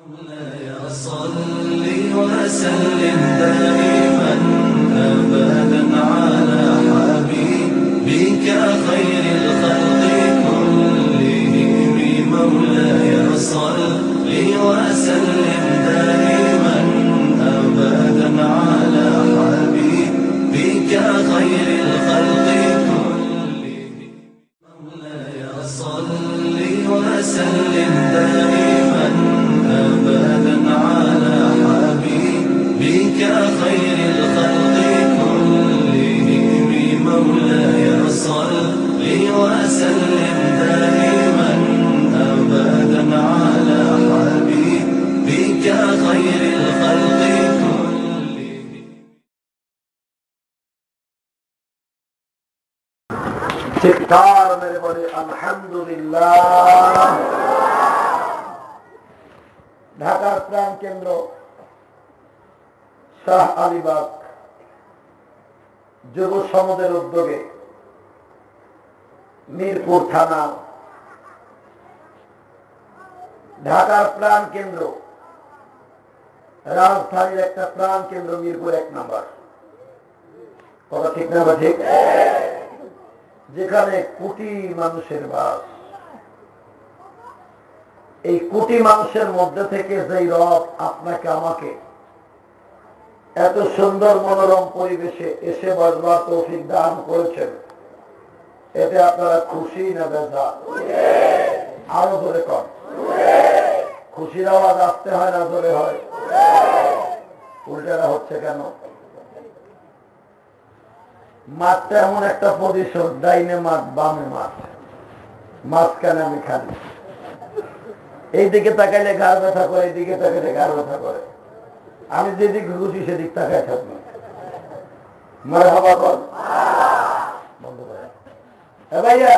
صل وسلم دائما أبدا على حبيبك خير الخلق كلهم مولاي صل وسلم دائما أبدا على حبيبك خير الخلق كلهم مولاي صل وسلم دائما أبدا على حبيبك خير الخلق كلهم مولاي صل وسلم دائما أبدا على حبيبك خير الخلق كلهم চিৎকার মেরে বলে আলহামদুলিল্লাহ। ঢাকার প্রাণ কেন্দ্র শাহ আলীবাগ যুব সমাজের উদ্যোগে মিরপুর থানা, ঢাকার প্রাণ কেন্দ্র, রাজধানীর একটা প্রাণ কেন্দ্র মিরপুর 1 নম্বর। কথা ঠিক না? ঠিক। যেখানে কোটি মানুষের বাস, এই কোটি মানুষের মধ্যে থেকে যেই রব আপনাকে আমাকে এত সুন্দর মনোরম পরিবেশে এসে বসবার তৌফিক দান করেছেন, এতে আপনারা খুশি না বেজার? আরো ধরে কর। খুশির আওয়াজ আসতে হয় না ধরে হয়? উল্টাটা হচ্ছে কেন? মাঠটা এমন একটা পজিশন, ডাইনে মাঠ বামে মাঠ, মাঝখানে আমি খালি। এইদিকে তাকাইলে ঘাড় ব্যথা করে, এইদিকে তাকাইলে ঘাড় ব্যথা করে। আমি যেদিক খুশি সেদিক তাকাই থাকবো। মারহাবা বল। বন্ধ করে। ভাইয়া,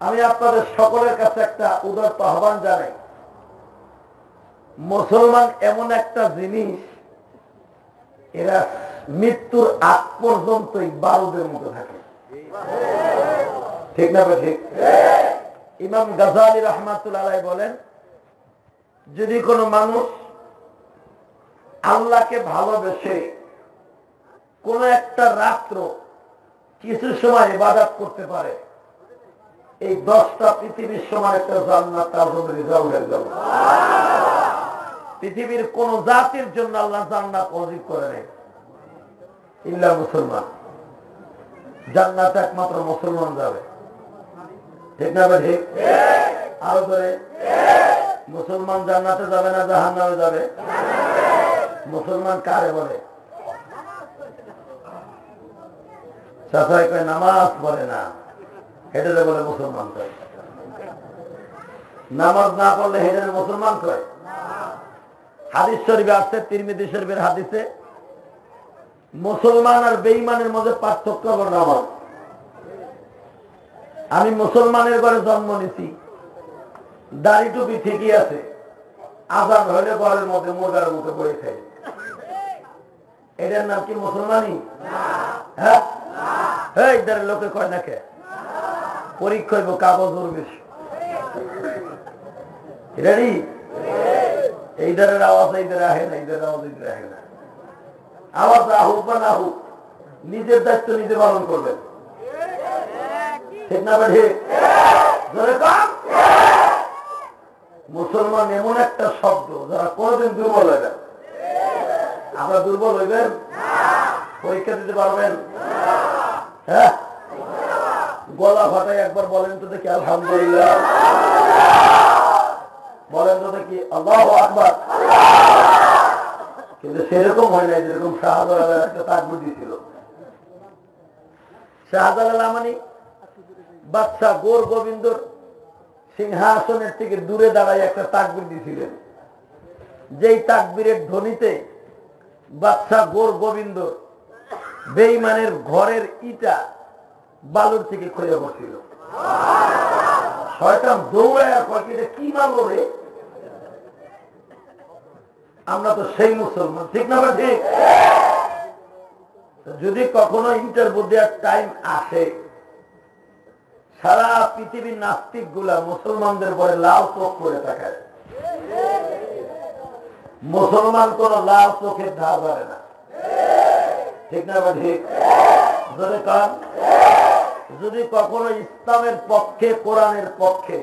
আমি আপনাদের সকলের কাছে একটা উদারত আহ্বান জানাই। মুসলমান এমন একটা জিনিস, এরা মৃত্যুর আগ পর্যন্তই বারুদের মতো থাকে। ঠিক না? ঠিক। ইমাম গাজালি রাহমাতুল্লাহ আলাইহি বলেন, যদি কোনো মানুষ আল্লাহকে ভালোবেসে কোন একটা রাত্র কিছু সময় ইবাদত করতে পারে, এই 10টা পৃথিবীর সমান একটা জান্নাত তার জন্য রিজার্ভ হয়ে যাবে। পৃথিবীর কোন জাতির জন্য আল্লাহ জান্নাত ওয়াজিব করে নেই, ইল্লা মুসলমান। জান্নাতে একমাত্র মুসলমান যাবে। ঠিক না? ঠিক। আরো ধরে, মুসলমান জান্নাতে যাবে না জাহান্নামে যাবে? মুসলমান কারে বলে? চাচাই কয় নামাজ পড়ে না, হেঁটে বলে মুসলমান কয়। নামাজ না পড়লে হেঁটে মুসলমান কয়? হাদিস শরীফে আসছে, তিরমিজি শরীফের হাদিসে, মুসলমান আর বেঈমানের মধ্যে পার্থক্য হলো নামাজ। আমি মুসলমানের ঘরে জন্ম নিছি, দাড়ি টুপি ঠিকই আছে, আজান হইলে ঘরের মধ্যে মুরগার মতো পড়ে খাই। এটার নাম কি মুসলমানই? হ্যাঁ, এই লোকে কয় না কে পরীক্ষা হইব কাগজ উড়বে। রেডি? এই ধারের আওয়াজ এই ধারে আহে না, এই ধারের আওয়াজ এই ধারে আহে না। আওয়াজ আহুক বা না হোক, নিজের দায়িত্ব নিজে পালন করবেন। ঠিক না? ঠিক। মুসলমান এমন একটা শব্দ যারা কোনদিন দুর্বল হইবেন। আমরা দুর্বল হইবেন? পরীক্ষা দিতে পারবেন? হ্যাঁ, গলা ফাটাই একবার বলেন তো দেখি আলহামদুলিল্লাহ। বলেন তো দেখি আল্লাহু আকবার। কিন্তু সেরকম হয় না যেরকম শাহজালাল একটা তাকবীর দিয়েছিল। শাহজালাল মানে বাদশা গোর গোবিন্দর সিংহাসনের থেকে দূরে দাঁড়ায় একটা তাকবীর দিয়েছিলেন, যেই তাকবীরের ধ্বনিতে বাদশা গোর গোবিন্দ বেঈমানের ঘরের ইটা বালুর থেকে খুলে পড়ছিল। শয়তান দৌড়ায় পাখিটা কি মারলো রে? আমরা তো সেই মুসলমান। ঠিক না? ঠিক। যদি কখনো ইন্টারভিউ দেওয়ার টাইম আসে, সারা পৃথিবীর নাস্তিক গুলা মুসলমানদের পরে লাল চোখ করে তাকায়। মুসলমান কোন লাল চোখের ধার বাড়ে না, ঠিক না? ঠিক। যদি কখনো ইসলামের পক্ষে, কোরআনের পক্ষে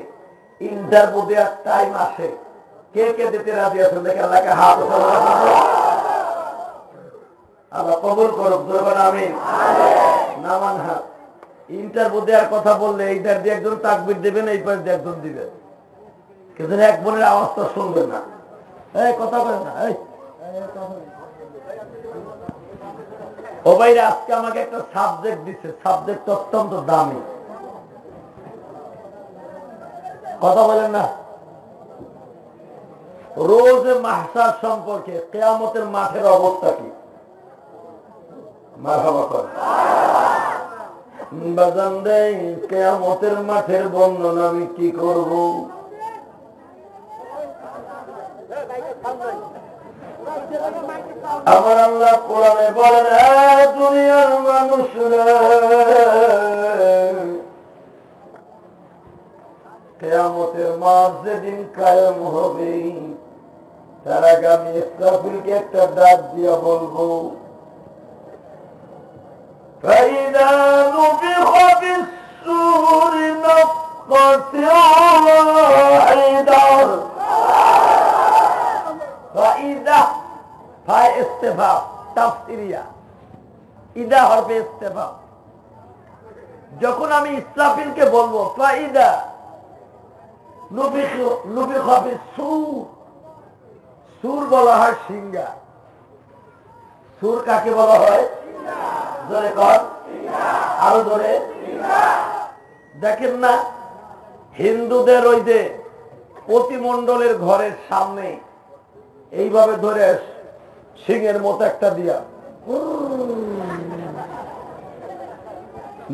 ইন্টারভিউ দেওয়ার টাইম আসে, কে কে দিতে রাজি আছেন? দেখে আল্লাহকে হাত আল্লাহ কবুল করুক। আমিন। নামান হাত। ইন্টারভিউ দেওয়ার কথা বললে এইটার দিয়ে একজন তাকবীর দেবেন, এই পাশ দিয়ে একজন দিবেন, কিন্তু এক বোনের আওয়াজটা শুনবেন না। এই কথা বলেন না। ও ভাইরা, আজকে আমাকে একটা সাবজেক্ট দিচ্ছে, সাবজেক্ট অত্যন্ত দামি। কথা বলেন না। রোজ মাহশার সম্পর্কে, কিয়ামতের মাঠের অবস্থা কি? মারহাবা করেন। বাজান রে, কিয়ামতের মাঠের বর্ণনা আমি কি করব? আমার আল্লাহ কোরআনে বলেন, দুনিয়ার মানুষরা কিয়ামতের মাঠ যেদিন কায়েম হবে, তার আগে আমি ইসরাফিলকে একটা ডাক দিয়া বলবো, فإذا نفخ في الصور نفخة واحدة فإذا ফায় ইস্তেফাম তাফসিরিয়া, ইদা হরফে ইস্তেফাম। যখন আমি ইসরাফিলকে বলবো, ফাইদা নুফিখা ফিস সূর, সূর বলা হয় সিংহা। সূর কাকে বলা হয়? জোরে কর, আরো জোরে। দেখেন না, হিন্দুদের ওই যে প্রতিমণ্ডলের ঘরের সামনে এইভাবে ধরে সিংহের মতো একটা দিয়া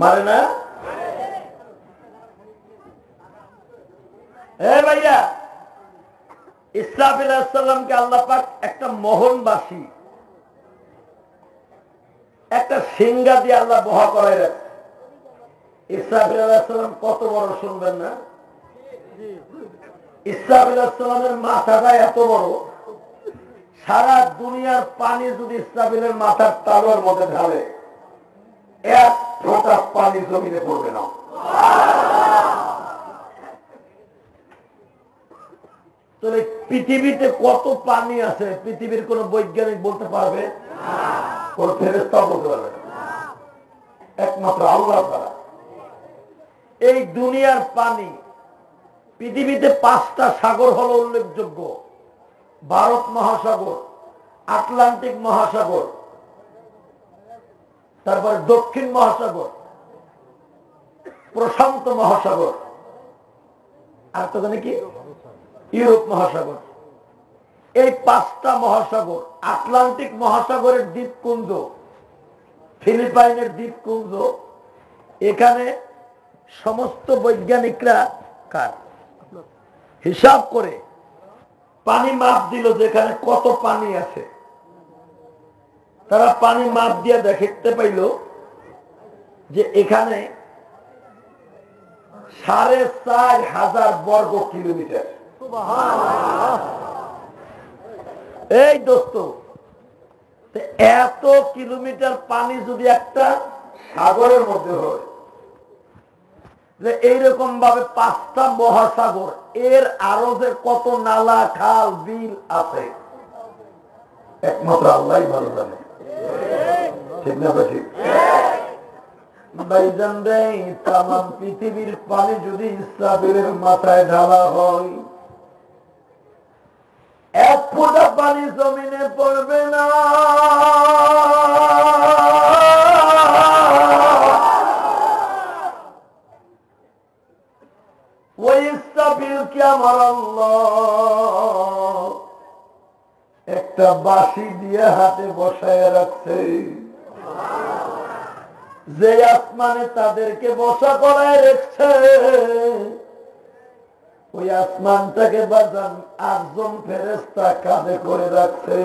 মারে না? ভাইয়া, ইসরাফিল আলাইহিস সালামকে আল্লাহ পাক একটা মোহনবাসী, একটা সিংহা দিয়ে আল্লাহ বহা করাই রাখছে। ইসরাফিল আলাইহিস সালাম কত বড় শুনবেন না? ইসরাফিল আলাইহিস সালামের মাথাটা এত বড়, সারা দুনিয়ার পানি যদি ইসরাফিলের মাথার তালুর মধ্যে ঢালে, এক ফোঁটা পানি জমিনে পড়বে না। তাহলে পৃথিবীতে কত পানি আছে, পৃথিবীর কোন বৈজ্ঞানিক বলতে পারবে? কোন ফেরেশতা বলতে পারবে না, একমাত্র আল্লাহ তাআলা। এই দুনিয়ার পানি, পৃথিবীতে 5টা সাগর হলো উল্লেখযোগ্য: ভারত মহাসাগর, আটলান্টিক মহাসাগর, তারপরে দক্ষিণ মহাসাগর, প্রশান্ত মহাসাগর, আর তো জানি কি ইউরোপ মহাসাগর। এই 5টা মহাসাগর, আটলান্টিক মহাসাগরের দ্বীপপুঞ্জ, ফিলিপাইনের দ্বীপপুঞ্জ, এখানে সমস্ত বৈজ্ঞানিকরা কার হিসাব করে পানি মাপ দিল যেখানে কত পানি আছে। তারা পানি মাপ দিয়ে দেখতে পাইল যে এখানে 4,500 বর্গ কিলোমিটার। এই দোস্ত, এত কিলোমিটার পানি যদি একটা সাগরের মধ্যে হয়, এইরকম ভাবে 5টা মহাসাগর, এর আরো যে কত নালা, খাল, বিল আছে, একমাত্র আল্লাহই ভালো জানে, ঠিক না? ঠিক। ভাইজান রে, তামাম পৃথিবীর পানি যদি ইসরাফিলের মাথায় ঢালা হয়, এক ফোঁটা পানি জমিনে পড়বে না। ওই ইসরাফিলকে আমার আল্লাহ একটা বাঁশি দিয়ে হাতে বসায় রাখছে, যে আসমানে তাদেরকে বসা করায় রেখেছে, ওই আসমানটাকে বাজান 8জন ফেরেশতা কাঁধে করে রাখছে।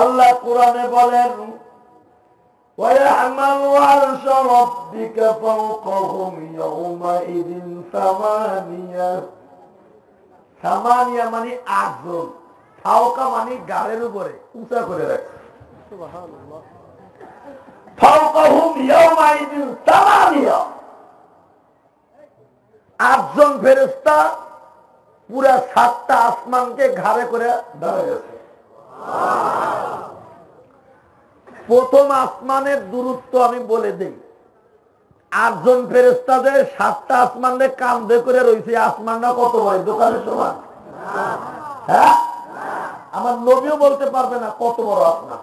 আল্লাহ কোরআনে বলেন, وَيَحْمَلُ عَرْشَ رَبِّكَ فَوْقَهُمْ يَوْمَئِذٍ ثَمَانِيَةٌ। 8 জন, ফাওকা মানে গাড়ের উপরে উঁচা করে রাখছে। ফাওকাহুম ইয়াওমাইদিন সামানিয়া, 8জন ফেরেশতা পুরা 7টা আসমানকে ঘাড়ে করে দাঁড়ায় গেছে। প্রথম আসমানের দূরত্ব আমি বলে দেই, 8জন ফেরেশতা যে 7টা আসমানে কাঁধে করে রয়েছে, আসমানটা কত বড়? দোকানের সমান? হ্যাঁ, আমার নবীও বলতে পারবে না কত বড় আসমান।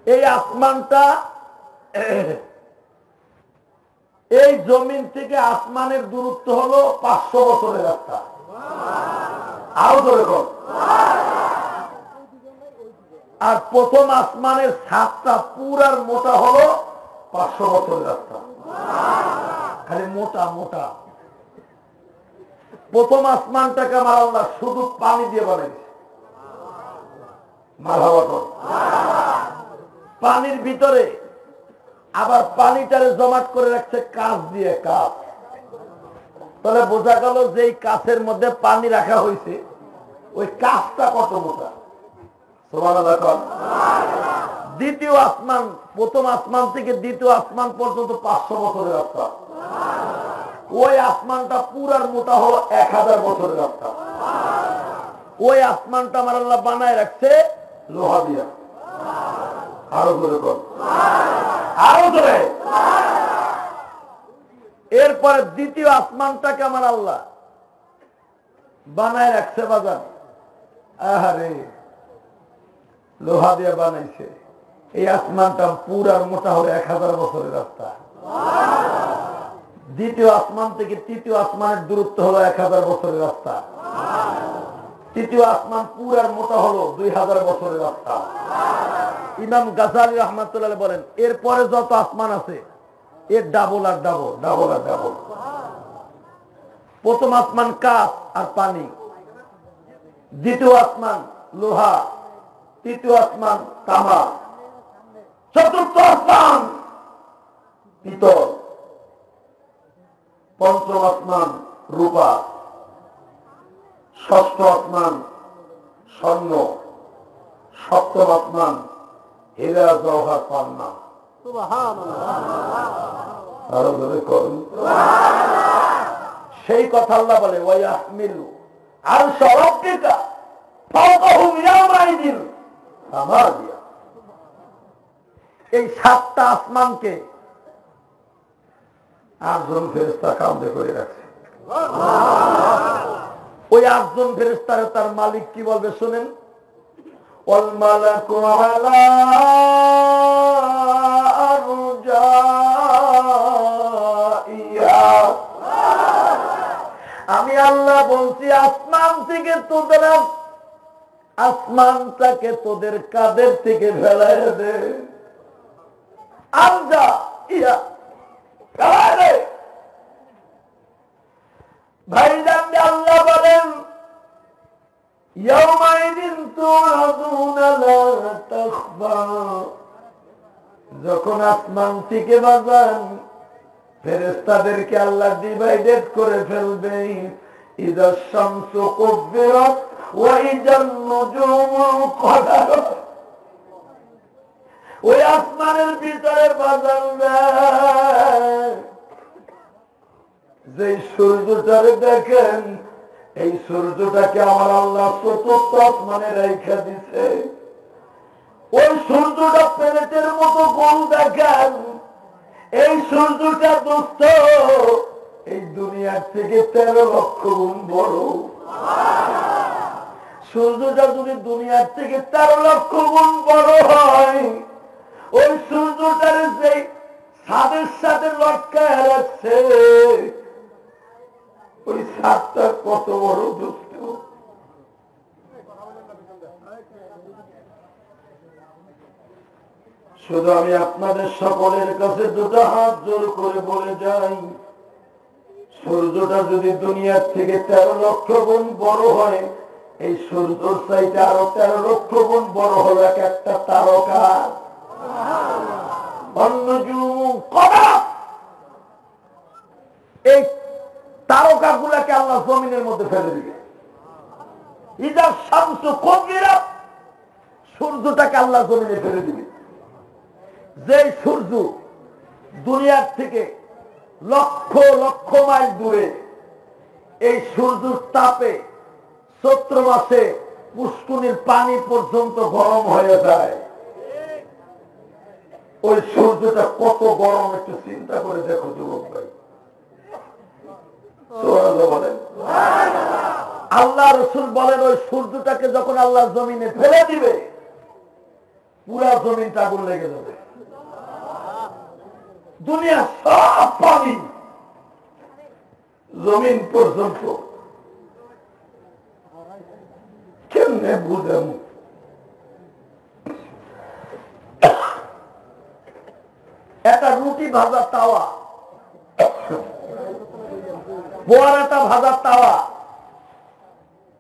এই আসমানটা এই জমিন থেকে আসমানের দূরত্ব হলো 500 বছরের রাস্তা। আরো ধরে কর। আর প্রথম আসমানের ছাদটা পুরার মোটা হলো 500 বছরের রাস্তা। খালি মোটা মোটা। প্রথম আসমানটাকে আমার আল্লাহ শুধু পানি দিয়ে বানাইছে। পানির ভিতরে আবার পানিটারে জমাট করে রাখছে কাঁচ দিয়ে, কাঁচ। তাহলে বোঝা গেল যে এই কাঁচের মধ্যে পানি রাখা হয়েছে, ওই কাঁচটা কত মোটা। দ্বিতীয় আসমান, প্রথম আসমান থেকে দ্বিতীয় আসমান পর্যন্ত 500 বছরের রাস্তা। ওই আসমানটা পুরার মোটা হলো 1000 বছরের রাস্তা। ওই আসমানটা আমার আল্লাহ বানায় রাখছে লোহা দিয়া। আরো ধরে কর, আরো ধরে। এরপরে দ্বিতীয় আসমানটাকে আমার আল্লাহ বানায় রাখছে বাজার, আহারে লোহা দিয়ে বানাইছে। এই আসমানটা পুরার মোটা হলো 1000 বছরের রাস্তা। দ্বিতীয় আসমান থেকে তৃতীয় আসমানের দূরত্ব হলো 1000 বছরের রাস্তা। তৃতীয় আসমান পুরার মোটা হলো 2000 বছরের রাস্তা। ইমাম গাজালি রহমাতুল্লাহ বলেন, এরপরে যত আসমান আছে এর ডাবল আর ডাবল, ডাবল আর ডাবল। প্রথম আসমান কাঠ আর পানি, দ্বিতীয় আসমান লোহা, তৃতীয় আসমান তামা, চতুর্থ আসমান পিতল, পঞ্চম আসমান রূপা, ষষ্ঠ আসমান স্বর্ণ, সপ্তম আসমান হীরা জওহর পান্না। আরো ধরে করুন। সেই কথা আল্লাহ বলে, ওয়ায়াহমিলু আরশা রাব্বিকা ফাওকাহুম ইয়াওমাইদিন সামানিয়া। এই 7টা আসমানকে 8জন ফেরেশতা কাঁধে করে রাখছে। ওই 8জন ফেরেশতার তার মালিক কি বলবে শুনেন, ওয়াল মালাকু আলা আরজাইয়া। আমি আল্লাহ বলছি আসমান থেকে তোদের, আসমানটাকে তোদের কাঁধের থেকে ফেলায় দে। আরজা ইয়া, ফেলায় দে। ভাইজান আল্লাহ বলেন, ইয়াউমাইদিন তুরাদুনা লা তাখফা। যখন আসমান থেকে বাজান ফেরেশতাদেরকে আল্লাহ ডিভাইডেড করে ফেলবে, ইযা শামসু কুব্বিরাত ওয়া ইযান নুজুমু কাদারাত। ওই আসমানের ভিতরে বাজান যে সূর্যটারে দেখেন, এই সূর্যটাকে আমার আল্লাহ চতুর্থ আসমানে রেখে দিছে। ওই সূর্যটা প্লেটের মতো গোল দেখেন। এই সূর্যটা দোস্ত এই দুনিয়ার থেকে 13 লক্ষ গুণ বড়। সূর্যটা যদি দুনিয়ার থেকে 13 লক্ষ গুণ বড় হয়, ওই সূর্যটার যে ছাদের সাথে লটকায় রাখছে, ওই ছাদটা কত বড় দোস্ত। শুধু আমি আপনাদের সকলের কাছে দুটো হাত জোর করে বলে যাই, সূর্যটা যদি দুনিয়ার থেকে 13 লক্ষ গুণ বড় হয়, এই সূর্যের চাইতে আরো 13 লক্ষ গুণ বড় হলো এক একটা তারকা। এই তারকা গুলাকে আল্লাহ জমিনের মধ্যে ফেলে দিবে। ইদা শামসু কুবিরাত, সূর্যটাকে আল্লাহ জমিনে ফেলে দিবে। যে সূর্য দুনিয়ার থেকে লক্ষ লক্ষ মাইল দূরে, এই সূর্যের তাপে চৈত্র মাসে পুষ্কুনির পানি পর্যন্ত গরম হয়ে যায়। ওই সূর্যটা কত গরম একটু চিন্তা করে দেখো যুবক ভাই। বলেন আল্লাহ রসুল বলেন ওই সূর্যটাকে যখন আল্লাহ জমিনে ফেলে দিবে, পুরা জমিনটা আগুন লেগে যাবে। দুনিয়া সব পানি জমিন পর্যন্ত। কেমনে বুঝাম? একটা রুটি ভাজা তাওয়া, পোয়ারাটা ভাজার তাওয়া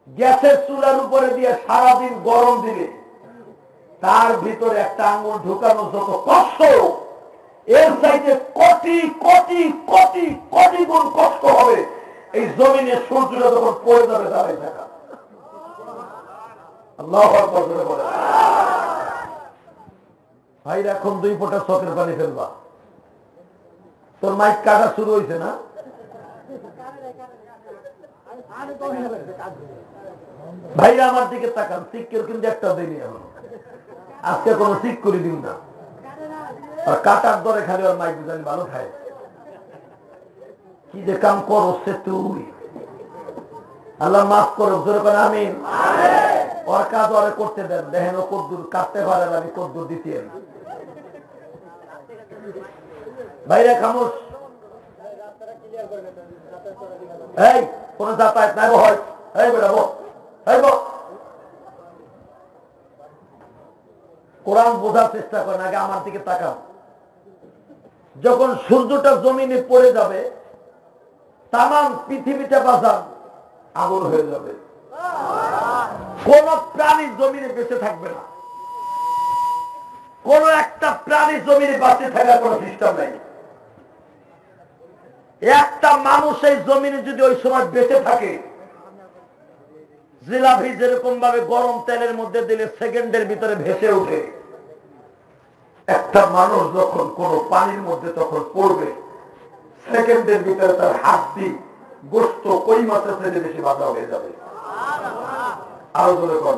গ্যাসের চুলার উপরে দিয়ে সারাদিন গরম দিলে তার ভিতরে একটা আঙুল ঢুকানো যত কষ্ট, এর চাইতে কোটি কোটি কোটি কোটি গুণ কষ্ট হবে এই জমিনে সূর্যটা যখন পড়ে যাবে দাঁড়াই থাকা। আল্লাহু আকবার বলে ভাইরা, এখন 2 ফোঁটা চোখের পানি ফেলবা। তোর মাইক কাটা শুরু হয়েছে না? ভাইরা আমার দিকে তাকান, সিক্কের কিন্তু একটা দেয়নি এখন। আজকে কোনো সিক করে দিন না, আর কাটার দরে খালি ওর মাইক জানি ভালো খায়। কি যে কাম করো সে তুই, আল্লাহ মাফ করো, জোরে করে আমিন। ওর কাজ ওরে করতে দেন, দেখেন ও কদ্দুর কাটতে পারে, আমি কদ্দুর দিতে। ভাইরা খামোশ, এই কোন যাতায়াত নাই, হয় এই বেড়াবো। কোরআন বোঝার চেষ্টা করেন, আগে আমার দিকে তাকান। যখন সূর্যটা জমিনে পড়ে যাবে, তামাম পৃথিবীটা বাজার আগুন হয়ে যাবে। কোন প্রাণী জমিনে বেঁচে থাকবে না, কোন একটা প্রাণী জমিনে বাঁচে থাকার কোন সিস্টেম নেই। একটা মানুষ এই জমিনে যদি ওই সময় বেঁচে থাকে, জিলাপি যেরকম ভাবে গরম তেলের মধ্যে দিলে সেকেন্ডের ভিতরে ভেসে উঠে, একটা মানুষ যখন কোন পানির মধ্যে তখন পড়বে, সেকেন্ডের ভিতরে তার হাড্ডি গোস্ত কই মাছের থেকে বেশি বাধা হয়ে যাবে। আরো জোরে কর।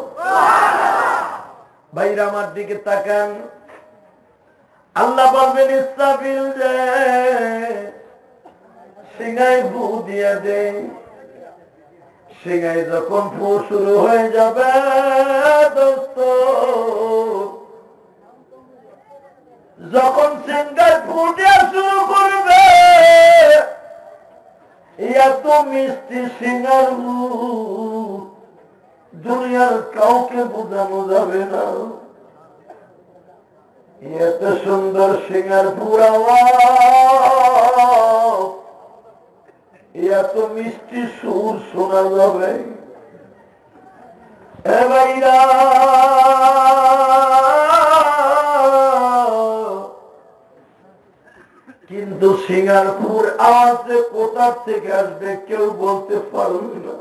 ভাইরা আমার দিকে তাকান, আল্লাহ বলবেন ইসরাফিল যে সিংহায় ফু দিয়ে দে। সিংহায় যখন ফু শুরু হয়ে যাবে দোস্ত, যখন সিংহায় ফু দেওয়া শুরু করবে, এত মিষ্টি সিংহার দুনিয়ার কাউকে বোঝানো যাবে না। এত সুন্দর সিংহার পুরা, এত মিষ্টি সুর শোনা যাবে। কিন্তু সিঙ্গারপুর আওয়াজে কোথার থেকে আসবে কেউ বলতে পারবে না।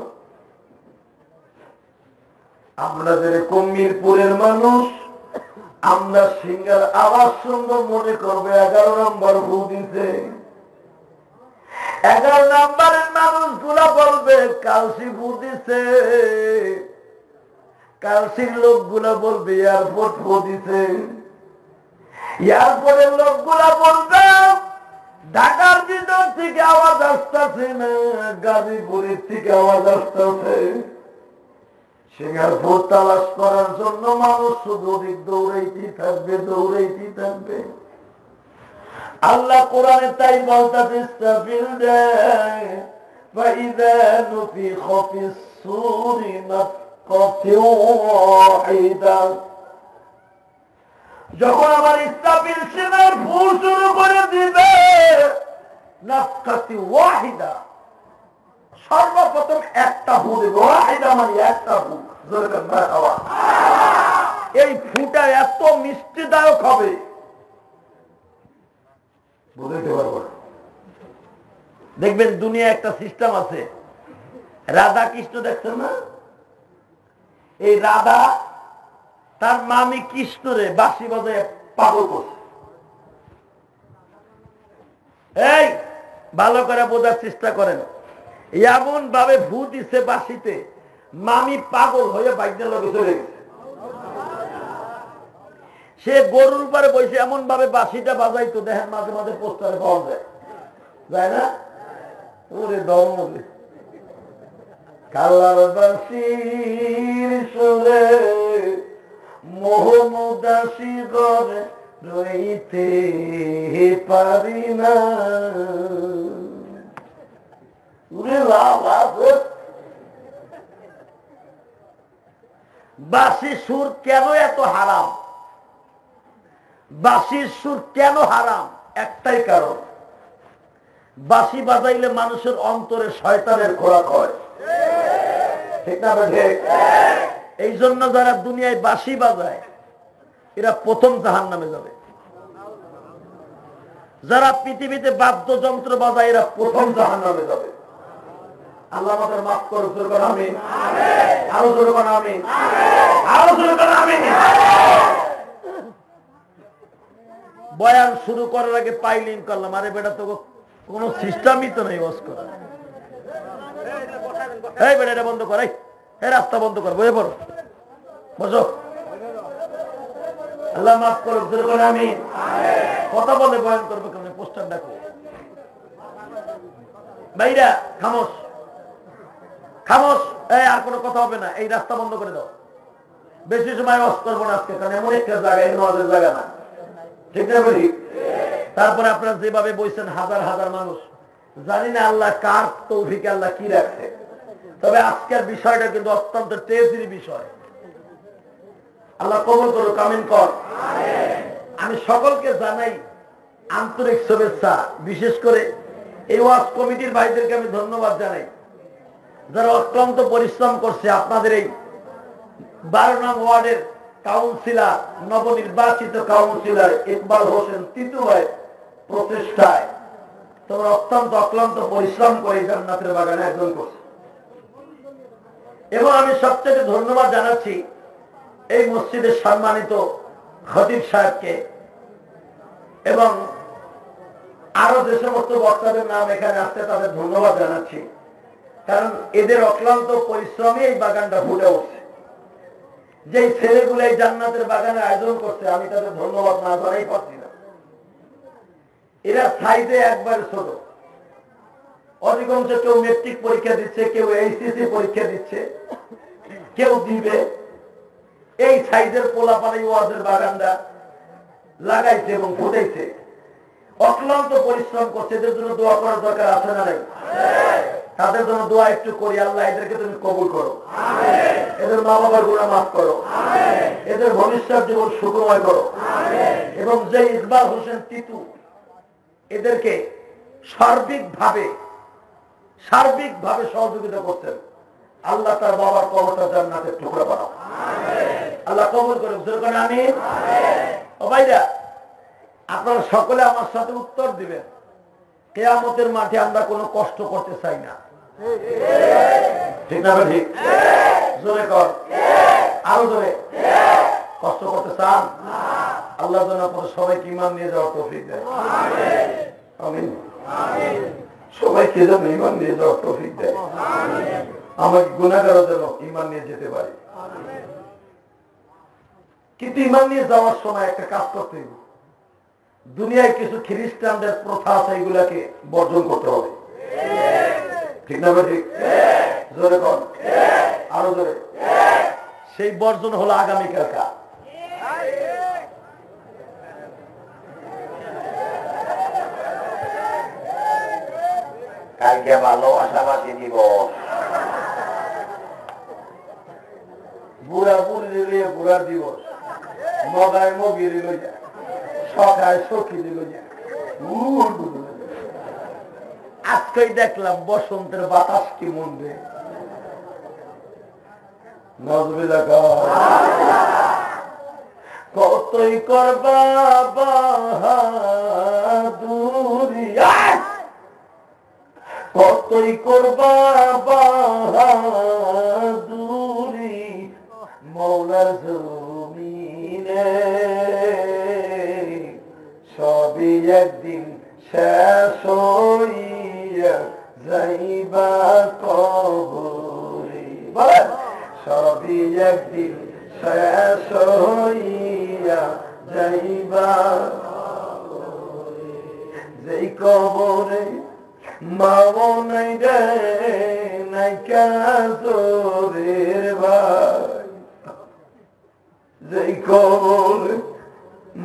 আমরা যেরকম মিরপুরের মানুষ, আমরা সিঙ্গার আওয়াজ সুন্দর মনে করবে 11 নম্বর ভূ দিতে। 11 নম্বরের মানুষ গুলা বলবে কালসি ভূ দিছে, কালসির লোকগুলা বলবে এয়ারপোর্ট ভূ দিছে, এয়ারপোর্টের লোকগুলা বলবে ঢাকার ভিতর থেকে আওয়াজ আসতেছে না, গাজীপুরের থেকে আওয়াজ আসতেছে। সিঙ্গারপুর তালাশ করার জন্য মানুষ শুধু দৌড়াইতে থাকবে, দৌড়াইতে থাকবে। আল্লাহ কোরআনে তাই বলতেছে ইসরাফিল দেয় ফাইযা নুফিখা ফিস-সূরি নাফখাতুন ওয়াহিদা, যখন আমার ইসরাফিল সিনার ফু শুরু করে দিবে, নাফখাতুন ওয়াহিদা, সর্বপ্রথম একটা ফু দেবে। ওয়াহিদা মানে একটা ফু। এই ফুটা এত মিষ্টিদায়ক হবে বুঝতে পারবো না। দেখবেন দুনিয়া একটা সিস্টেম আছে, রাধা কৃষ্ণ দেখছেন না, এই রাধা তার মামি কৃষ্ণরে বাঁশি বাজায় পাগল করছে। এই ভালো করে বোঝার চেষ্টা করেন, এমন ভাবে ভূ দিচ্ছে বাঁশিতে, মামি পাগল হয়ে বাইকের লোকে চলে গেছে। সে গরুর উপরে বসে এমন ভাবে বাঁশিটা বাজাইতো, দেখেন মাঝে মাঝে পোস্টারে পাওয়া যায়, যায় না? ওরে দম কালার বাঁশির সুরে মোহমদাসী ঘরে রইতে পারি না। বাঁশির সুর কেন এত হারাম? বাঁশির সুর কেন হারাম? একটাই কারণ, বাঁশি বাজাইলে মানুষের অন্তরে শয়তানের খোরাক হয়, ঠিক না? এই জন্য যারা দুনিয়ায় বাঁশি বাজায় এরা প্রথম জাহান্নামে যাবে। যারা পৃথিবীতে বাদ্যযন্ত্র বাজায় এরা প্রথম জাহান্নামে যাবে। আল্লাহ আমাদের মাফ করুন, আমিন। আরো জোরে বলেন আমিন, আরো জোরে বলেন আমিন। বয়ান শুরু করার আগে পাইলিং করলাম, আরে বেটা তো কোন সিস্টেমই তো নেই ওয়াজ করার। এই বেটা এটা বন্ধ কর, এই রাস্তা বন্ধ কর, বসে পড়ো, বসো। আল্লাহ মাফ করুন, আমিন। কথা বলে বয়ান করবো কেমন? পোস্টার দেখো ভাইরা, খামোশ খামোশ, এই আর কোনো কথা হবে না, এই রাস্তা বন্ধ করে দাও। বেশি সময় ওয়াজ করবো না আজকে, কারণ এমন একটা জায়গা, এই নামাজের জায়গা না, ঠিক না বলি? তারপরে আপনারা যেভাবে বলছেন হাজার হাজার মানুষ, জানি না আল্লাহ কার তৌফিকে আল্লাহ কি রাখছে। তবে আজকের বিষয়টা কিন্তু অত্যন্ত টেজির বিষয়। আল্লাহ কবুল করুক, আমিন কর। আমি সকলকে জানাই আন্তরিক শুভেচ্ছা। বিশেষ করে এই ওয়াজ কমিটির ভাইদেরকে আমি ধন্যবাদ জানাই, যারা অত্যন্ত পরিশ্রম করছে। আপনাদের এই 12 নং ওয়ার্ডের কাউন্সিলর, নবনির্বাচিত কাউন্সিলর ইকবাল হোসেন তিতু ভাই প্রচেষ্টায় তোমরা অত্যন্ত অক্লান্ত পরিশ্রম করে জান্নাতের বাগানে একজন করছে। এবং আমি সবচেয়ে ধন্যবাদ জানাচ্ছি এই মসজিদের সম্মানিত খতিব সাহেবকে এবং আরো যে সমস্ত বক্তাদের নাম এখানে আসছে তাদের ধন্যবাদ জানাচ্ছি, কারণ এদের অক্লান্ত পরিশ্রমে এই বাগানটা ফুটে উঠছে। যে ছেলেগুলো এই জান্নাতের বাগানের আয়োজন করছে, আমি তাদের ধন্যবাদ না জানাই পারছি না। এরা সাইজে একবারে ছোট, অধিকাংশ কেউ মেট্রিক পরীক্ষা দিচ্ছে, কেউ এইচএসসি পরীক্ষা দিচ্ছে, কেউ দিবে। এই সাইজের পোলাপানি ওয়াজের বাগানটা লাগাইছে এবং ফুটাইছে, অক্লান্ত পরিশ্রম করছে। এদের জন্য দোয়া করার দরকার আছে না নাই? তাদের জন্য দোয়া একটু করি, আল্লাহ এদেরকে তুমি কবুল করো, এদের মা বাবার গুনাহ মাফ করো, এদের ভবিষ্যৎ জীবন সুখময় করো। এবং যে ইকবাল হোসেন তিতু এদেরকে সার্বিকভাবে সহযোগিতা করতেন, আল্লাহ তার বাবার কবরটা জান্নাতের টুকরা বানাও, আল্লাহ কবুল করুন, আমিন। ও ভাইরা, আপনারা সকলে আমার সাথে উত্তর দিবেন, কিয়ামতের মাঠে আমরা কোনো কষ্ট করতে চাই না, ঠিক না? ঠিক, জোরে কর, আরো জোরে। কষ্ট করতে চান? আল্লাহ যেন আপনাদের সবাইকে ঈমান নিয়ে যাওয়ার তৌফিক দেয়, আমিন। সবাইকে যেন ঈমান নিয়ে যাওয়ার তৌফিক দেয়, আমার গুনাহগারও যেন ঈমান নিয়ে যেতে পারে। কিন্তু ঈমান নিয়ে যাওয়ার সময় একটা কাজ করতে হবে, দুনিয়ায় কিছু খ্রিস্টানদের প্রথা আছে, এগুলাকে বর্জন করতে হবে, ঠিক না? ঠিক, জোরে কর, আরো জোরে। সেই বর্জন হলো আগামীকাল কাজ। কালকে ভালোবাসাবাসী দিবস, বুড়া বুড়ি দিলে বুড়ার দিবস, মগায় মগি দিল, সখায় সখী দিল। আজকেই দেখলাম বসন্তের বাতাস কি মনবে, কতই করবা বাহাদুরি, কতই করবা বাহাদুরি, কবরে বলেন সবই একদিন শেষ হইয়া যাইবা যেই কবরে মাও নাই রে নাই কাজরের ভাই যেই কবরে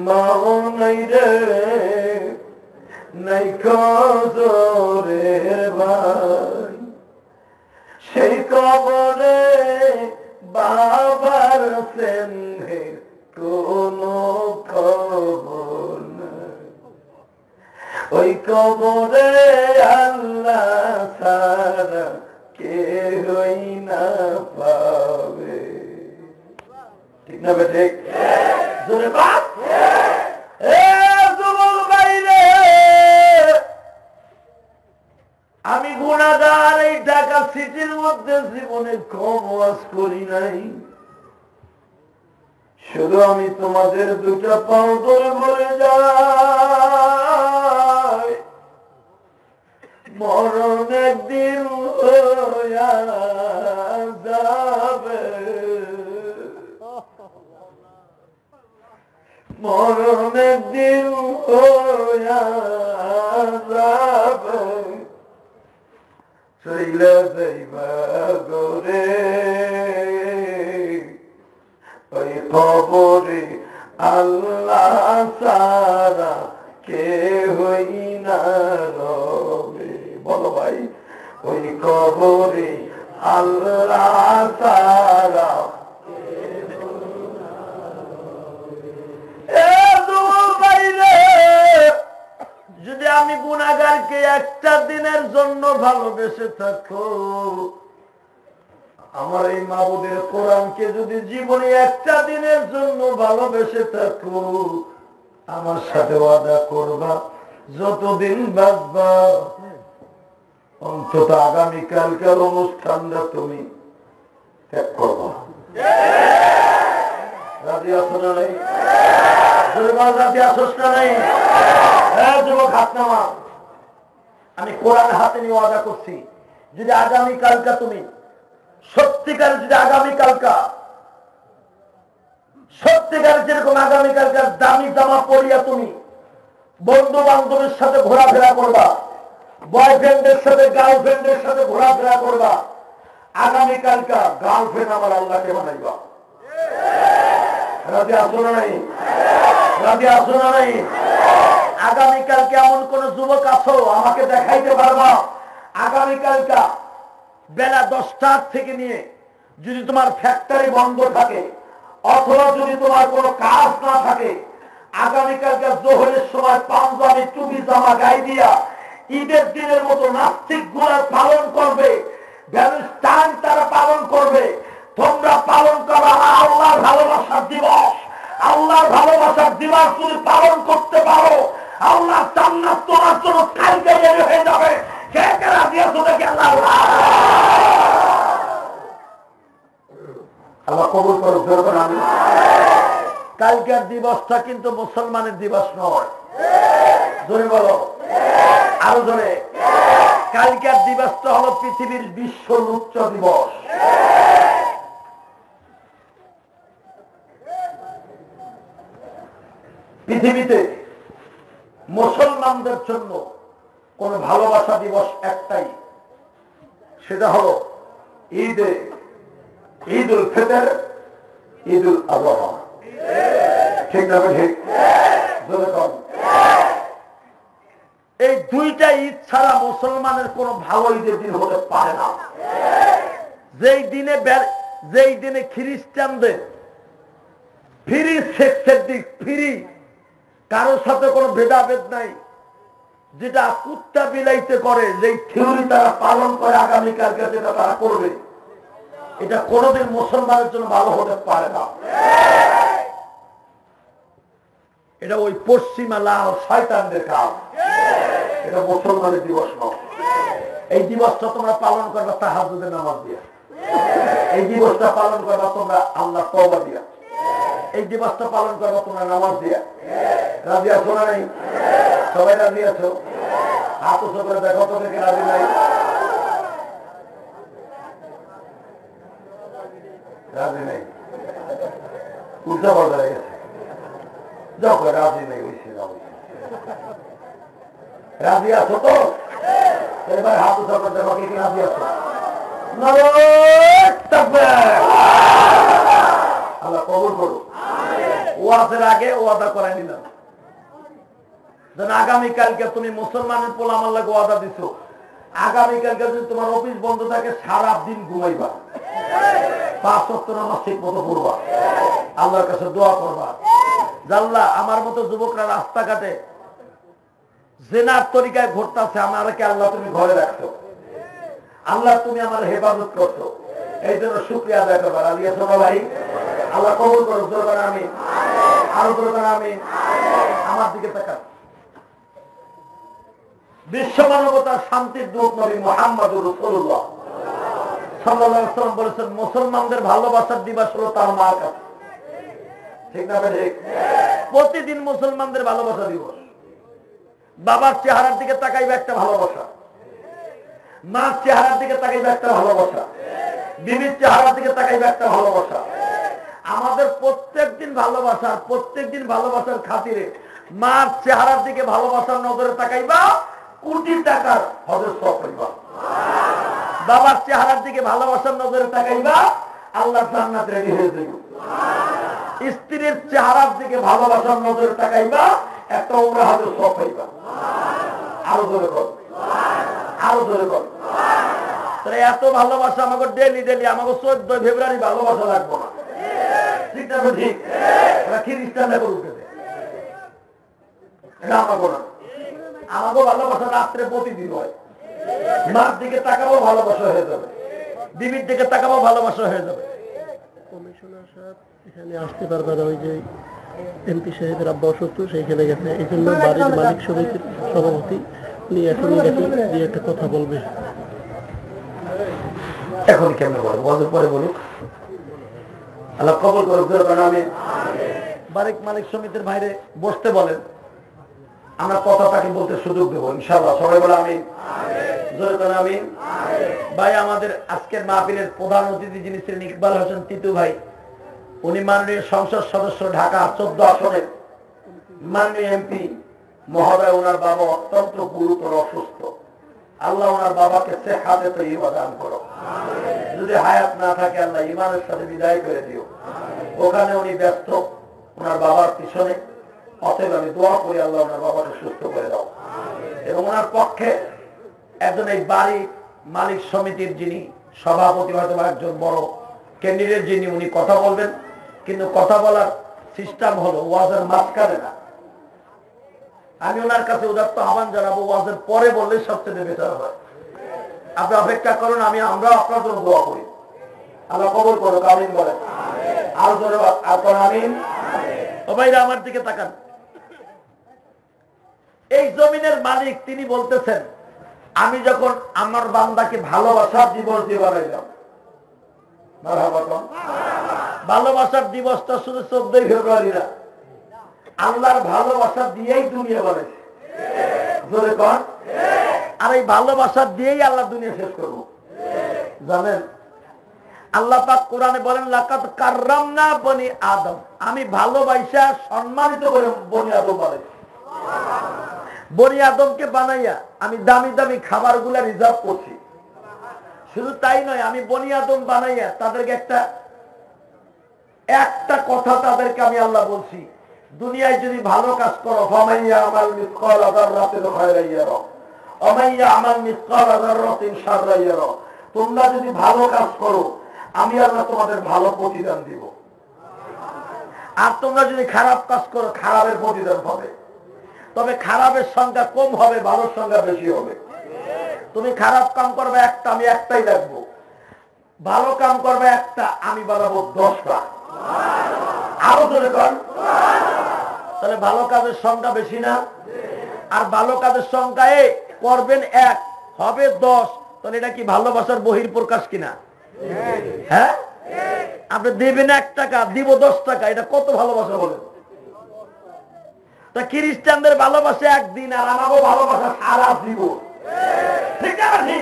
মাও নাই রে নাই কাজরের ভাই সেই কবরে বাবার স্নেহের কোনো খবর নাই ওই কবরে আল্লাহ ছাড়া কেহই না পাবে ঠিক না বে ঠিক জোরে বাপ আমি গুনাহগার এই ঢাকা সিটির মধ্যে জীবনে কম ওয়াজ করি নাই শুধু আমি তোমাদের দুটা পাও ধরে বলে যাই মরণ একদিন হইয়া যাবে মরণ একদিন হইয়া যাবে চইলা যাইবা গোরে ওই কবরে আল্লাহ ছাড়া কেহই না রবে বলো ভাই ওই কবরে আল্লাহ ছাড়া যদি আমি গুনাহগারকে একটা দিনের জন্য ভালোবেসে থাকো আমার এই মাবুদের কোরআনকে যদি জীবনে একটা দিনের জন্য ভালোবেসে থাকো আমার সাথে ওয়াদা করবা যতদিন বাঁচবা অন্তত আগামীকালকার অনুষ্ঠানটা তুমি ত্যাগ করবা রাজি আছো না নেই রাজি আসোস না নেই যুবক হাত নামা আমি কোরআন হাতে নিয়ে ওয়াদা করছি যদি আগামীকালকা তুমি সত্যিকার যদি আগামীকালকা সত্যিকার যেরকম আগামীকালকার দামি জামা পরিয়া তুমি বন্ধু বান্ধবের সাথে ঘোরাফেরা করবা বয়ফ্রেন্ডের সাথে গার্লফ্রেন্ডের সাথে ঘোরাফেরা করবা আগামীকালকা গার্লফ্রেন্ড আমার আল্লাহকে বানাইবা রাজি আসো না নাই রাজি আসো না নাই আগামীকালকে এমন কোন যুবক আছো আমাকে দেখাইতে পারবা আগামীকালকা বেলা 10টার থেকে নিয়ে যদি তোমার ফ্যাক্টরি বন্ধ থাকে অথবা যদি তোমার কোনো কাজ না থাকে আগামীকালকে জোহরের সময় পাঞ্জাবি টুপি জামা গায়ে দিয়া ঈদের দিনের মতো নাস্তিক গুলা পালন করবে ভ্যালেন্টাইন তারা পালন করবে তোমরা পালন করো আল্লাহর ভালোবাসার দিবস আল্লাহর ভালোবাসার দিবস যদি পালন করতে পারো আল্লাহ জান্নাত তোমার জন্য কালকে রেডি হয়ে যাবে কে কে রাজি আছো দেখি আল্লাহ আল্লাহ কবুল করো জোরে আমি কালকের দিবসটা কিন্তু মুসলমানের দিবস নয় জোরে বলো আরো জোরে কালকের দিবসটা হলো পৃথিবীর বিশ্ব লুচ্চ দিবস পৃথিবীতে মুসলমানদের জন্য কোন ভালোবাসা দিবস একটাই সেটা হলো ঈদুল ফিতর ঈদুল আযহা ঠিক না ঠিক এই দুইটা ঈদ ছাড়া মুসলমানের কোন ভালো ঈদের দিন হতে পারে না যেই দিনে খ্রিস্টানদের ফ্রি সেক্সের দিক ফ্রি কারোর সাথে কোনো ভেদাভেদ নাই যেটা কুত্তা বিলাইতে করে যে থিওরি তারা পালন করে আগামীকালকে যেটা তারা করবে এটা কোনোদিন মুসলমানের জন্য ভালো হতে পারে না এটা ওই পশ্চিমা লাল শয়তানদের কাজ এটা মুসলমানের দিবস নয় এই দিবসটা তোমরা পালন করবা তাহাজ্জুদের নামাজ দিয়া এই দিবসটা পালন করবা তোমরা আল্লাহ তওবা দিয়া এই দিবসটা পালন করবা তোমরা নামাজ দিয়া রাজি আছো না নাই সবাই রাজি আছো হাত উঁচু করে দেখো তো দেখে রাজি নাই রাজি নেই, উল্টা পাল্টা হয়ে গেছে। যখন রাজি নেই ওই রাজি আছো তো? এবার হাত উঠা করতে বাকি কি রাজি আছো? আল্লাহ কবুল করো। ওয়াজের আগে ওয়াদা করাই নিলাম, যেন আগামীকালকে তুমি মুসলমানের পোলা আমার লাগে ওয়াদা দিছো, আগামীকালকে যদি তোমার অফিস বন্ধ থাকে সারা দিন ঘুমাইবা, 5 ওয়াক্ত নামাজ ঠিক মতো পড়বা, আল্লাহর কাছে দোয়া করবা, আল্লাহ আমার মতো যুবকরা রাস্তাঘাটে জেনার তরিকায় ঘুরতেছে, আমাকে আল্লাহ তুমি ঘরে রাখছো, আল্লাহ তুমি আমার হেফাজত করছো, এই জন্য শুকরিয়া আদায় করবার। আলিয়া সোনা ভাই, আল্লাহ কবুল করো। দরকার আমি আরো দরকার আমি আমার দিকে তাকান। বিশ্ব মানবতার শান্তির দূত নবী মুহাম্মদুর রাসূলুল্লাহ সাল্লাল্লাহু আলাইহি ওয়াসাল্লাম বলেছেন, মুসলমানদের ভালোবাসার দিবস হলো তার মার কাছে। ঠিক না ঠিক? প্রতিদিন মুসলমানদের ভালোবাসা দিবস। বাবার চেহারার দিকে তাকাইবে একটা ভালোবাসা, মার চেহারার দিকে তাকাইবে একটা ভালোবাসা, বিবির চেহারার দিকে তাকাইবে একটা ভালোবাসা। আমাদের প্রত্যেকদিন ভালোবাসার খাতিরে মার চেহারার দিকে ভালোবাসার নজরে তাকাইবা, কোটি টাকার হজের সওয়াব পাইবা। বাবার চেহারার দিকে ভালোবাসার নজরে তাকাইবা, আল্লাহ জান্নাত রেডি হয়ে যাবে। স্ত্রীর চেহারার দিকে ভালোবাসার নজরে তাকাইবা, একটা উমরা হজের সওয়াব পাইবা। আরো জোরে কর, আরো জোরে কর। তাহলে এত ভালোবাসা আমাকে ডেলি আমাকে 14 ফেব্রুয়ারি ভালোবাসা লাগবো না। ঠিক না ঠিক? খ্রিস্টানরা করে উঠেছে, এটা আমাকে না। আমাকে ভালোবাসা রাত্রে প্রতিদিন হয়। মার দিকে তাকাবো ভালোবাসা হয়ে যাবে, বিবির দিকে তাকাবো ভালোবাসা হয়ে যাবে। কমিশনার সাহেব এখানে আসতে পারবে না, ওই যে এমপি সাহেবের আব্বা অসুস্থ, সেইখানে গেছে। এই জন্য বাড়ির মালিক সমিতির সভাপতি উনি এখনই গেছে, দিয়ে একটা কথা বলবে। এখন কেমন বলবো, বছর পরে বলুক। আল্লাহ কবুল করুক। আমি বাড়ির মালিক সমিতির বাইরে বসতে বলেন, আমরা কথা তাকে বলতে সুযোগ দেবো ইনশাআল্লাহ। সবাই বলে আমি আমি ভাই, আমাদের আজকের মাহফিলের প্রধান অতিথি যিনি ছিলেন ইকবাল হোসেন তিতু ভাই, উনি মাননীয় সংসদ সদস্য, ঢাকা 14 আসনের মাননীয় এমপি মহোদয়। ওনার বাবা অত্যন্ত গুরুতর অসুস্থ, আল্লাহ ওনার বাবাকে সেহাতে তৈবা দান করো। যদি হায়াত না থাকে আল্লাহ ইমানের সাথে বিদায় করে দিও। ওখানে উনি ব্যস্ত ওনার বাবার পিছনে, অতএব আমি দোয়া করি আল্লাহ ওনার বাবাকে সুস্থ করে দাও। এবং ওনার পক্ষে একজন এই বাড়ি মালিক সমিতির যিনি সভাপতি, হয়তো একজন বড় ক্যান্ডিডেট যিনি, উনি কথা বলবেন। কিন্তু কথা বলার সিস্টেম হলো ওয়াজের মাঝখানে না। আমি ওনার কাছে উদাত্ত আহ্বান জানাবো, ওয়াজের পরে বললে সবচেয়ে বেটার হয়। আপনি অপেক্ষা করুন, আমরা আপনার জন্য দোয়া করি। আল্লাহ কবুল করো। আমিন বলেন। আর জোরে আমিন। ও ভাইরা আমার দিকে তাকান। এই জমিনের মালিক তিনি বলতেছেন, আমি যখন আমার বান্দাকে ভালোবাসার দিবস দিয়ে বানাইলাম, ভালোবাসার দিবসটা শুধু 14 ফেব্রুয়ারি না, আল্লাহর ভালোবাসা দিয়েই দুনিয়া বানাইছে। জোরে কর। আর এই ভালোবাসা দিয়েই আল্লাহ দুনিয়া শেষ করব। জানেন আল্লাহ পাক কোরআনে বলেন, লাকাদ কাররামনা বনি আদম, আমি ভালোবাসা সম্মানিত করে বনি আদম বানাইছি। বনি আদমকে বানাইয়া আমি দামি দামি খাবারগুলা রিজার্ভ করছি। শুধু তাই নয়, আমি বনি আদম বানাইয়া তাদেরকে একটা কথা তাদেরকে আমি আল্লাহ বলছি, দুনিয়ায় যদি ভালো কাজ করো, ফামাইয়া আমাল মিসকাল যাররাতিন খায়রান ইয়ারা ওয়া মাইয়া আমাল মিসকাল যাররাতিন শাররান ইয়ারা। তোমরা যদি ভালো কাজ করো, আমি আল্লাহ তোমাদের ভালো প্রতিদান দিব। আর তোমরা যদি খারাপ কাজ করো, খারাপের প্রতিদান হবে। তবে খারাপের সংখ্যা কম হবে, ভালোর সংখ্যা বেশি হবে। তুমি খারাপ কাম করবে একটা, আমি একটাই রাখবো। ভালো কাম করবে একটা, আমি বানাবো 10টা। আরো জোরে কর। তাহলে ভালো কাজের সংখ্যা বেশি না? আর ভালো কাজের সংখ্যা করবেন 1, হবে 10। তাহলে এটা কি ভালোবাসার বহির প্রকাশ কিনা? হ্যাঁ, আপনি দেবেন 1 টাকা, দিব 10 টাকা, এটা কত ভালোবাসা বলেন? তা খ্রিস্টানদের ভালোবাসা একদিন, আর আমাকেও ভালোবাসা সারা জীবন। ঠিক আছে?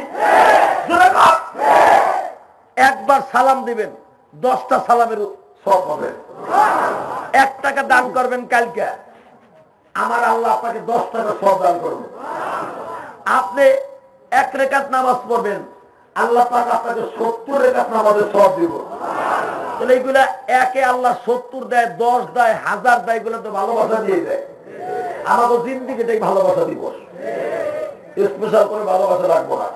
একবার সালাম দিবেন, 10টা সালামের সওয়াব হবে। 1 টাকা দান করবেন কালকে, আমার আল্লাহ আপনাকে 10 টাকা সওয়াব দান করবে। আপনি 1 রাকাত নামাজ পড়বেন, আল্লাহ পাক আপনাকে 70 রাকাত নামাজের সওয়াব দিব। তাহলে এইগুলা একে আল্লাহ 70 দেয়, 10 দেয়, 1000 দেয়, এগুলো তো ভালোবাসা দিয়ে দেয়। আমাকে জিন্দিগিটাই ভালোবাসা দিবস, স্পেশাল করে ভালোবাসা রাখবো না,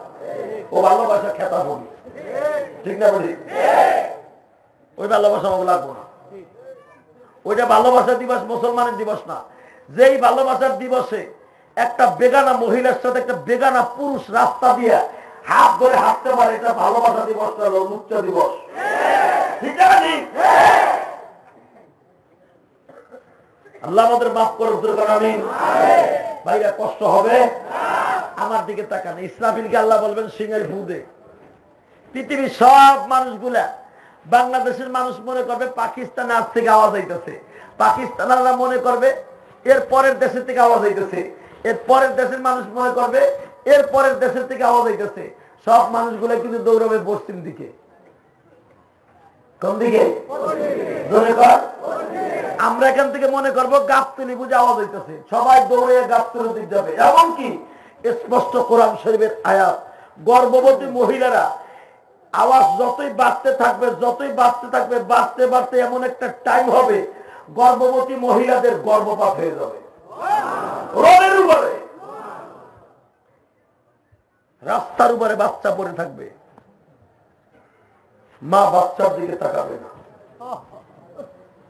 ও ভালোবাসা খেতা বলি, ঠিক না বলি? ওই ভালোবাসা আমাকে লাগবো না, ওইটা ভালোবাসা দিবস মুসলমানের দিবস না। যেই ভালোবাসার দিবসে একটা বেগানা মহিলার সাথে একটা বেগানা পুরুষ রাস্তা দিয়ে হাত ধরে হাঁটতে পারে, এটা ভালোবাসা দিবসটা হলো লুচ্চা দিবস, ঠিক না? আল্লাহ আমাদের মাফ করে আমিন। ভাইরা কষ্ট হবে? আমার দিকে তাকান, ইসরাফিলকে আল্লাহ বলবেন সিংহের ফু দে। পৃথিবীর সব মানুষগুলা, বাংলাদেশের মানুষ মনে করবে পাকিস্তান আজ থেকে আওয়াজ আইতেছে, পাকিস্তানরা মনে করবে এর পরের দেশের থেকে আওয়াজ আইতেছে, এর পরের দেশের মানুষ মনে করবে এর পরের দেশের থেকে আওয়াজ আইতেছে। সব মানুষগুলা কিন্তু দৌড়াবে পশ্চিম দিকে। কোন দিকে? আমরা এখান থেকে মনে করবো গাবতলী বুঝে আওয়াজ হইতেছে, সবাই দৌড়ে গাবতলীর দিক যাবে। এমনকি স্পষ্ট কোরআন শরীফের আয়াত, গর্ভবতী মহিলারা আওয়াজ যতই বাড়তে থাকবে, যতই বাড়তে থাকবে, বাড়তে বাড়তে এমন একটা টাইম হবে গর্ভবতী মহিলাদের গর্ভপাত হয়ে যাবে। রোডের উপরে, রাস্তার উপরে বাচ্চা পড়ে থাকবে, মা বাচ্চার দিকে তাকাবে না,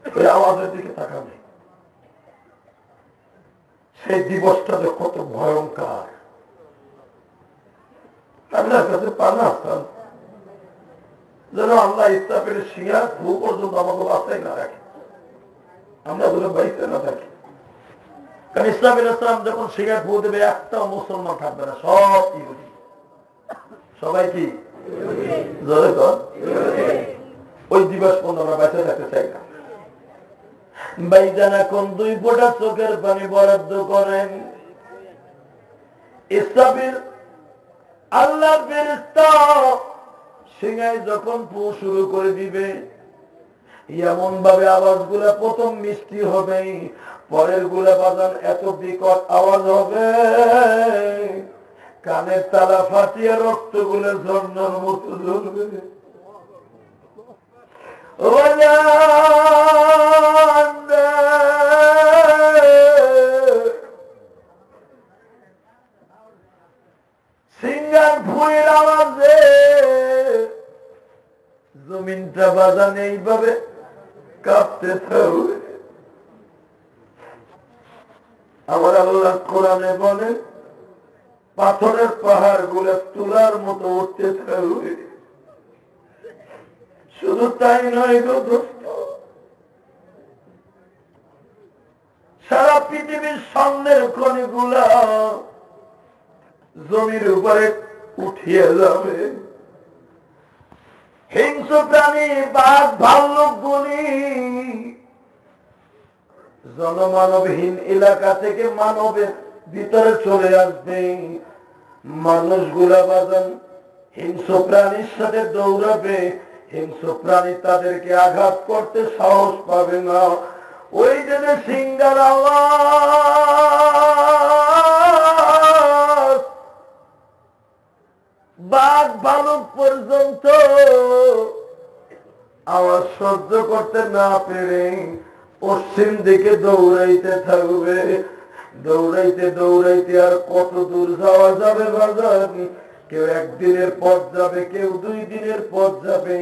ওই আওয়াজের দিকে তাকাবে। সেই দিবসটা যে কত ভয়ঙ্কর, আল্লাহর কাছে পানা আসতাম যেন আল্লাহ ইসলামের শিয়ার ফু পর্যন্ত আমাকে বাঁচাই না রাখে, আমরা যেন বাইতে না থাকি। কারণ ইসলামের ইসলাম যখন শিয়ার ফু দেবে, একটা মুসলমান থাকবে না, সব ইহুদি। সবাই কি? ওই দিবস পর্যন্ত আমরা বেঁচে থাকতে চাই না। ভাইজান এখন 2 ফোঁটা চোখের পানি বরাদ্দ করেন। ইসরাফিল আল্লাহর ফেরেশতা সিংহায় যখন ফু শুরু করে দিবে, এমন ভাবে আওয়াজগুলা প্রথম মিষ্টি হবে, পরের গুলা বাজান এত বিকট আওয়াজ হবে, কানের তালা ফাটিয়ে রক্ত গুলো ঝর্ণার মতো ঝরবে। সিঙ্গার ভুঁয়ের আওয়াজে জমিনটা বাজান এইভাবে কাঁপতে থাকবে। আমার আল্লাহ কোরআনে বলে পাথরের পাহাড় গুলো তুলার মতো উঠতে থাকবে। শুধু তাই নয় গো দোস্ত, সারা পৃথিবীর স্বর্ণের খনিগুলা জমির উপরে উঠিয়ে যাবে। হিংস্র প্রাণী, বাঘ, ভাল্লুক গুলি জনমানবহীন এলাকা থেকে মানবের ভিতরে চলে আসবে। মানুষগুলা বাজান হিংস্র প্রাণীর সাথে দৌড়াবে, হিংস্র প্রাণী তাদেরকে আঘাত করতে সাহস পাবে না। ওই যে সিংহার আওয়াজ বাঘ ভালুক পর্যন্ত আওয়াজ সহ্য করতে না পেরে পশ্চিম দিকে দৌড়াইতে থাকবে। দৌড়াইতে দৌড়াইতে আর কত দূর যাওয়া যাবে বাজার? কেউ 1 দিনের পথ যাবে, কেউ 2 দিনের পথ যাবে।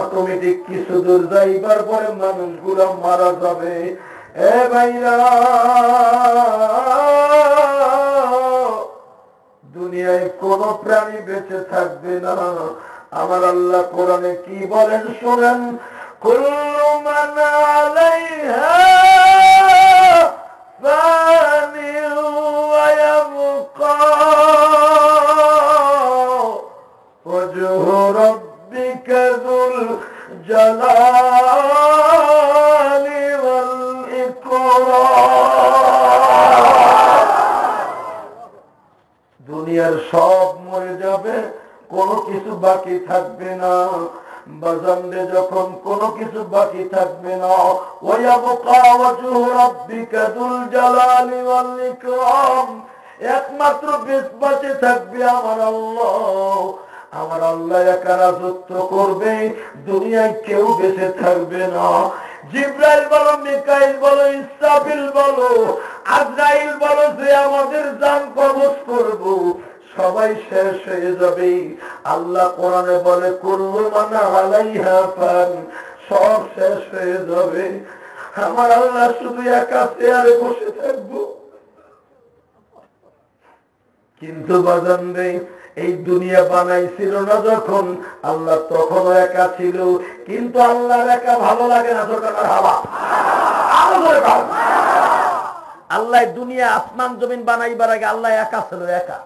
অটোমেটিক কিছু দূর যাইবার পরে মানুষগুলো মারা যাবে। এ ভাইরা, দুনিয়ায় কোন প্রাণী বেঁচে থাকবে না। আমার আল্লাহ কোরআনে কি বলেন শোনেন, কুল্লু মান আলাইহা ফানি ওয়া ইয়াবকা ওয়াজহু রাব্বিকা যুল জালালি ওয়াল ইকরাম। দুনিয়ার সব মরে যাবে, কোনো কিছু বাকি থাকবে না। বাজানরে যখন কোনো কিছু বাকি থাকবে না, ওয়ায়াবকা ওয়াজহু রাব্বিকা যুল জালালি ওয়াল ইকরাম, একমাত্র বেঁচে থাকবে আমার আল্লাহ। আমার আল্লাহ একা রাজত্ব করবে, দুনিয়ায় কেউ বেঁচে থাকবে না। জিবরাইল বলো, মিকাইল বলো, ইসরাফিল বলো, আজরাইল বলো, যে আমাদের জান কবজ করব, সবাই শেষ হয়ে যাবে। আল্লাহ কোরআনে বলে কুল্লু মান আলাইহা ফান, সব শেষ হয়ে যাবে। আমার আল্লাহ শুধু একা চেয়ারে বসে থাকবো। কিন্তু বাজান রে, এই দুনিয়া বানাইছিল না যখন, আল্লাহ তখনও একা ছিল। কিন্তু আল্লাহর একা ভালো লাগে না। আল্লাহ দুনিয়া আসমান জমিন বানাইবার আগে আল্লাহ একা ছিল, একা।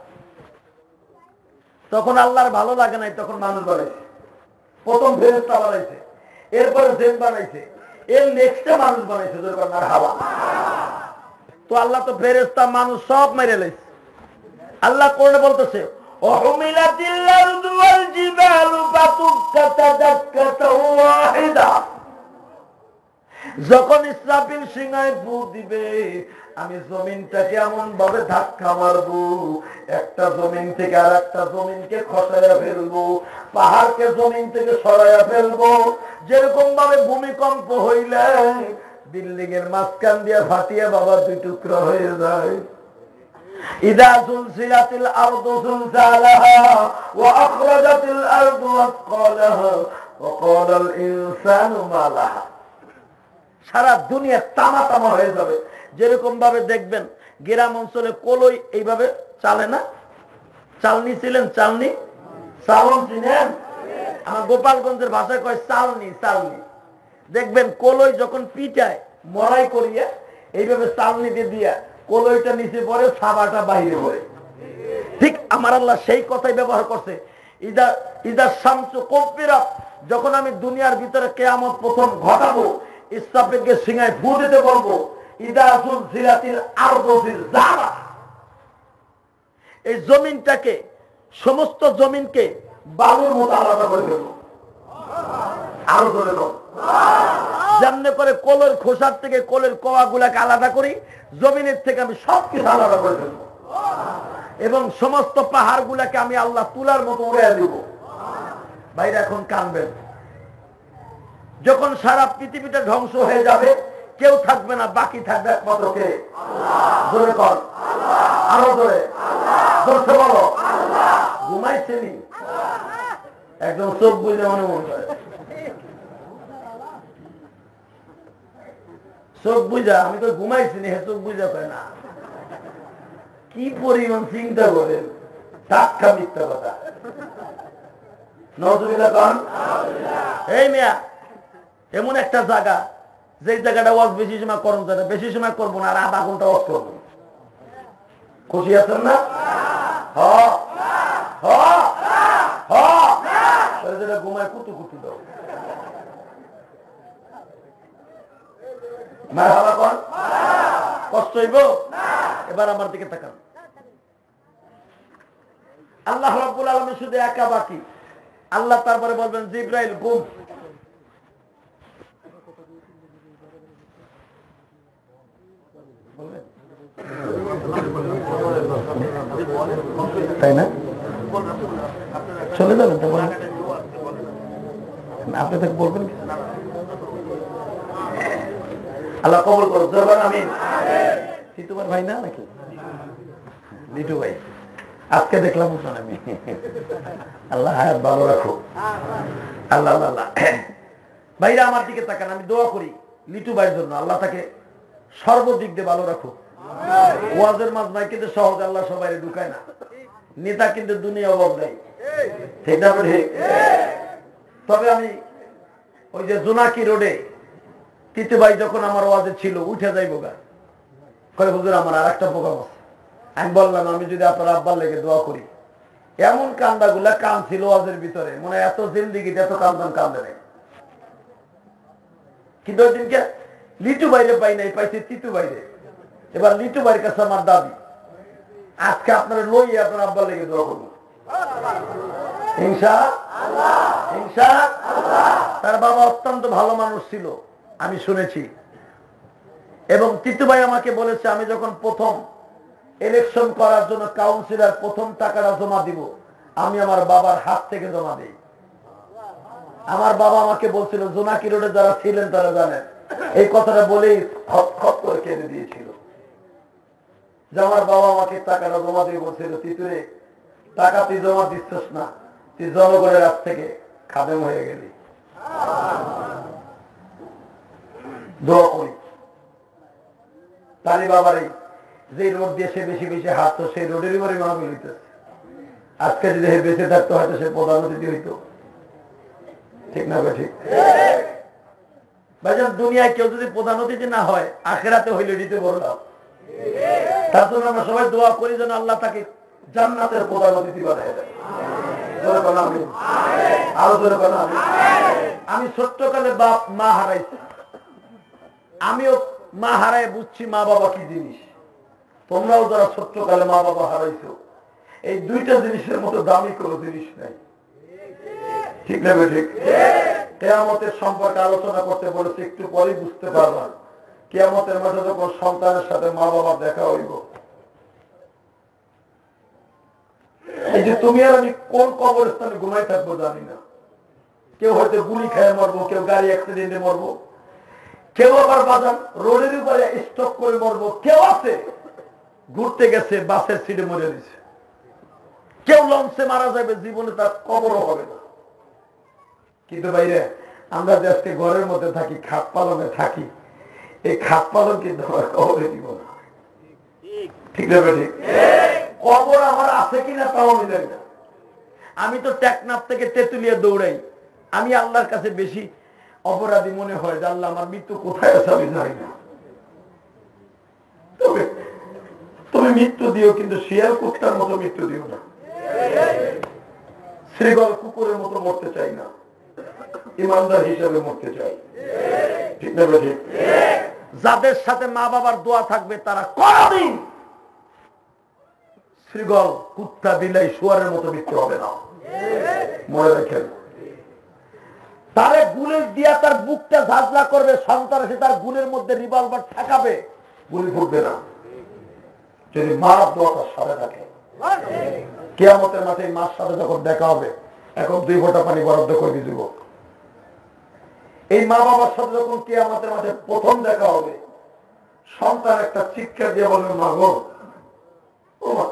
তখন আল্লাহর ভালো লাগে নাই, তখন মানুষ বানাইছে। প্রথম ফেরেশতা বানাইছে, এরপরে জিন বানাইছে, এর নেক্সটে মানুষ বানাইছে। তো আল্লাহ তো ফেরেশতা মানুষ সব মেরে লাইছে। আল্লাহ কোরআনে বলতেছে, ওহুমিলাতিল আরদু ওয়াল জিবালু ফাতুক্কাতা দাক্কাতাও ওয়াহিদা। যখন ইসরাফিল সিংহায় ফু দিবে, আমি জমিনটাকে এমন ভাবে ধাক্কা মারবো, একটা জমিন থেকে আর একটা জমিনকে খসাইয়া ফেলবো, পাহাড়কে জমিন থেকে সরাইয়া ফেলবো। যেরকম ভাবে ভূমিকম্প হইলে বিল্ডিং এর মাঝখান দিয়ে ফাটিয়ে বাবা দুই টুকরা হয়ে যায়। ইদা যুলজিলাতিল আরদু যুলজালাহা ওয়া আখরাজাতিল আরদু আসকালাহা ওয়া ক্বালাল ইনসানু মা লাহা। সারা দুনিয়া তামা তামা হয়ে যাবে। যেরকম ভাবে দেখবেন গ্রাম অঞ্চলে কলই এইভাবে চালে না, চালনি ছিলেন, চালনি, চালন চিনেন? আমার গোপালগঞ্জের ভাষায় কয় চালনি। চালনি দেখবেন কলই যখন পিটায় মরাই করিয়া এইভাবে চালনিতে দিয়া কলইটা নিচে পড়ে, সাবাটা বাইরে পড়ে। ঠিক আমার আল্লাহ সেই কথাই ব্যবহার করছে। ইদা শামসু কুব্বিরাত, যখন আমি দুনিয়ার ভিতরে কিয়ামত প্রথম ঘটাবো, ইসরাফিলকে সিংহায় ফু দিতে বলবো, ইদা যুলজিলাতিল আরদু জিলজালাহা, এই জমিনটাকে, সমস্ত জমিনকে বালুর মতো আলাদা করে ফেলবো। আরো ধরে যেমনি করে কোলের খোসার থেকে কোলের কোয়া গুলাকে আলাদা করি, জমিনের থেকে আমি সবকিছু আলাদা করে ফেলবো। এবং সমস্ত পাহাড় গুলাকে আমি আল্লাহ তুলার মতো উড়াইয়া দিব। ভাইরা এখন কানবেন, যখন সারা পৃথিবীটা ধ্বংস হয়ে যাবে, কেউ থাকবে না, বাকি থাকবে একমাত্র কে? জোরে কর, আরো জোরে, জোরছে বলো। ঘুমাইছেনি? একদম চোখ বুঝে মনে মনে করে, চোখ বুঝা, আমি তো ঘুমাইছিনি, হ্যাঁ চোখ বুঝা পায় না। কি পরিমাণ চিন্তা করেন, সাক্ষা মিথ্যা কথা। নজরুল্লাহ খান, এই মেয়া এমন একটা জায়গা, যে জায়গাটা ওয়াজ বেশি সময় করুন, বেশি সময় করবো না, আর আধা ঘন্টা ওয়াজ করবো। খুশি আছেন না? ঘুমায় কুতু কুতু দাও। কষ্ট হইব? এবার আমার দিকে তাকান। আল্লাহ রাব্বুল আলামিন শুধু একা বাকি। আল্লাহ তারপরে বলবেন, জিবরাইল ঘুম। তাই না? চলে যাবেন তো, আপনি তাকে বলবেন। আল্লাহ কবুল করো। আমিন। তোমার ভাই না নাকি? লিটু ভাই, আজকে দেখলাম আমি। আল্লাহ হায়াত ভালো রাখো। আল্লাহ আল্লাহ। ভাইরা আমার দিকে তাকান, আমি দোয়া করি লিটু ভাইয়ের জন্য, আল্লাহ তাকে সর্বদিক দিয়ে ভালো রাখো। ওয়াজের মাঝ নাই কিন্তু সহজ, আল্লাহ সবাই ঢুকায় না। নেতা কিন্তু দুনিয়া বদলায়, ঠিক না? তবে আমি ওই যে জোনাকি রোডে তিতু ভাই যখন আমার ওয়াজে ছিল, উঠে যাইব গা, কয় হুজুর আমার আর একটা প্রোগ্রাম আছে। আমি বললাম, আমি যদি আপনার আব্বার লেগে দোয়া করি। এমন কান্দা গুলা কান ছিল ওয়াজের ভিতরে, মনে এত জিন্দিগিতে এত কান্দান কান্দে নেই। কিন্তু ওই দিনকে লিটু বাইরে পাই নাই, পাইছে তিতু বাইরে। এবার লিটু ভাইয়ের কাছে আমার দাবি, আজকে আপনারা লই আপনার আব্বার লেগে দোয়া করবো। ইনশাআল্লাহ, ইনশাআল্লাহ। তার বাবা অত্যন্ত ভালো মানুষ ছিল, আমি শুনেছি। এবং তিতু ভাই আমাকে বলেছে, আমি যখন প্রথম ইলেকশন করার জন্য কাউন্সিলর প্রথম টাকাটা জমা দিব, আমি আমার বাবার হাত থেকে জমা দিই। আমার বাবা আমাকে বলছিল, জোনাকি রোডে যারা ছিলেন তারা জানেন, এই কথাটা বলেই খপ খপ করে কেঁদে দিয়েছিল। যে আমার বাবা আমাকে টাকাটা জমা দিয়ে বলছিল, তিতুরে টাকা তুই জমা দিচ্ছিস না, তুই জনগণের হাত থেকে খাদেম হয়ে গেলি। দোয়া করি তালি বাবার এই যে রোড দিয়ে সে বেশি বেশি হাঁটতো, সেই রোডেরই বাড়ি মাহফিল হইতেছে। আজকে যদি বেঁচে থাকতো হয়তো সে প্রধান অতিথি হইতো। ঠিক না ঠিক? ভাইজান, দুনিয়ায় কেউ যদি প্রধান অতিথি না হয়, আখেরাতে হইলে দিতে বললাম। তার জন্য আমরা সবাই দোয়া করি যেন আল্লাহ তাকে জান্নাতের প্রধান অতিথি বানায় দেয়। আরো জোরে বলেন আমিন। আমি ছোট্টকালে বাপ মা হারাইছি, আমিও মা হারাই বুঝছি মা বাবা কি জিনিস। তোমরাও যারা ছোট্টকালে মা বাবা হারাইছো, এই দুইটা জিনিসের মতো দামি কোনো জিনিস নাই। ঠিক না ঠিক? কিয়ামতের সম্পর্কে আলোচনা করতে বলেছে, একটু পরে বুঝতে পারলাম কিয়ামতের মাঠে যখন সন্তানের সাথে মা বাবা দেখা হইব, এই যে তুমি আর আমি কোন কবরস্থানে ঘুমাই থাকবো জানি না। কেউ হয়তো গুলি খেয়ে মরবো, কেউ গাড়ি অ্যাক্সিডেন্টে মরবো, কেউ আবার বাজার রোডের উপরে স্টপ করে মরবো, কেউ আছে ঘুরতে গেছে বাসের সিটে মরে দিছে, কেউ লঞ্চে মারা যাবে, জীবনে তার কবরও হবে না। কিন্তু বাইরে আমরা যে আজকে ঘরের মধ্যে থাকি, খাট পালনে থাকি, এই খাট পালন কিন্তু আমার কবরে দিব না। ঠিক না ঠিক? কবর আমার আছে কিনা তাও আমি জানি না। আমি তো টেকনাফ থেকে তেতুলিয়া দৌড়াই, আমি আল্লাহর কাছে বেশি অপরাধী মনে হয় যে আল্লাহ আমার মৃত্যু কোথায় আছে আমি জানি না। তবে তুমি মৃত্যু দিও, কিন্তু শিয়াল কুত্তার মতো মৃত্যু দিও না। শ্রীগল কুকুরের মতো মরতে চাই না, ইমানদার হিসেবে মরতে চাই। ঠিক না ঠিক? যাদের সাথে মা বাবার দোয়া থাকবে তারা কোনদিন শ্রীগল কুত্তা বিলাই শুয়ারের মতো মৃত্যু হবে না। মনে রাখেন, তারে গুলির দিয়া তার বুকটা ঝাঁঝলা করবে, সন্তান এসে তার গুলের মধ্যে রিভলভার ঠেকাবে, গুলি ফুটবে না যদি মার দোয়াটার সাথে থাকে। কিয়ামতের মাঠে মার সাথে যখন দেখা হবে, এখন 2 ফোঁটা পানি বরাদ্দ করে দিব। এই মা বাবার সাথে যখন কিয়ামতের মাঠে প্রথম দেখা হবে, সন্তান একটা চিৎকার দিয়ে বলবে, মা গো, ও মা,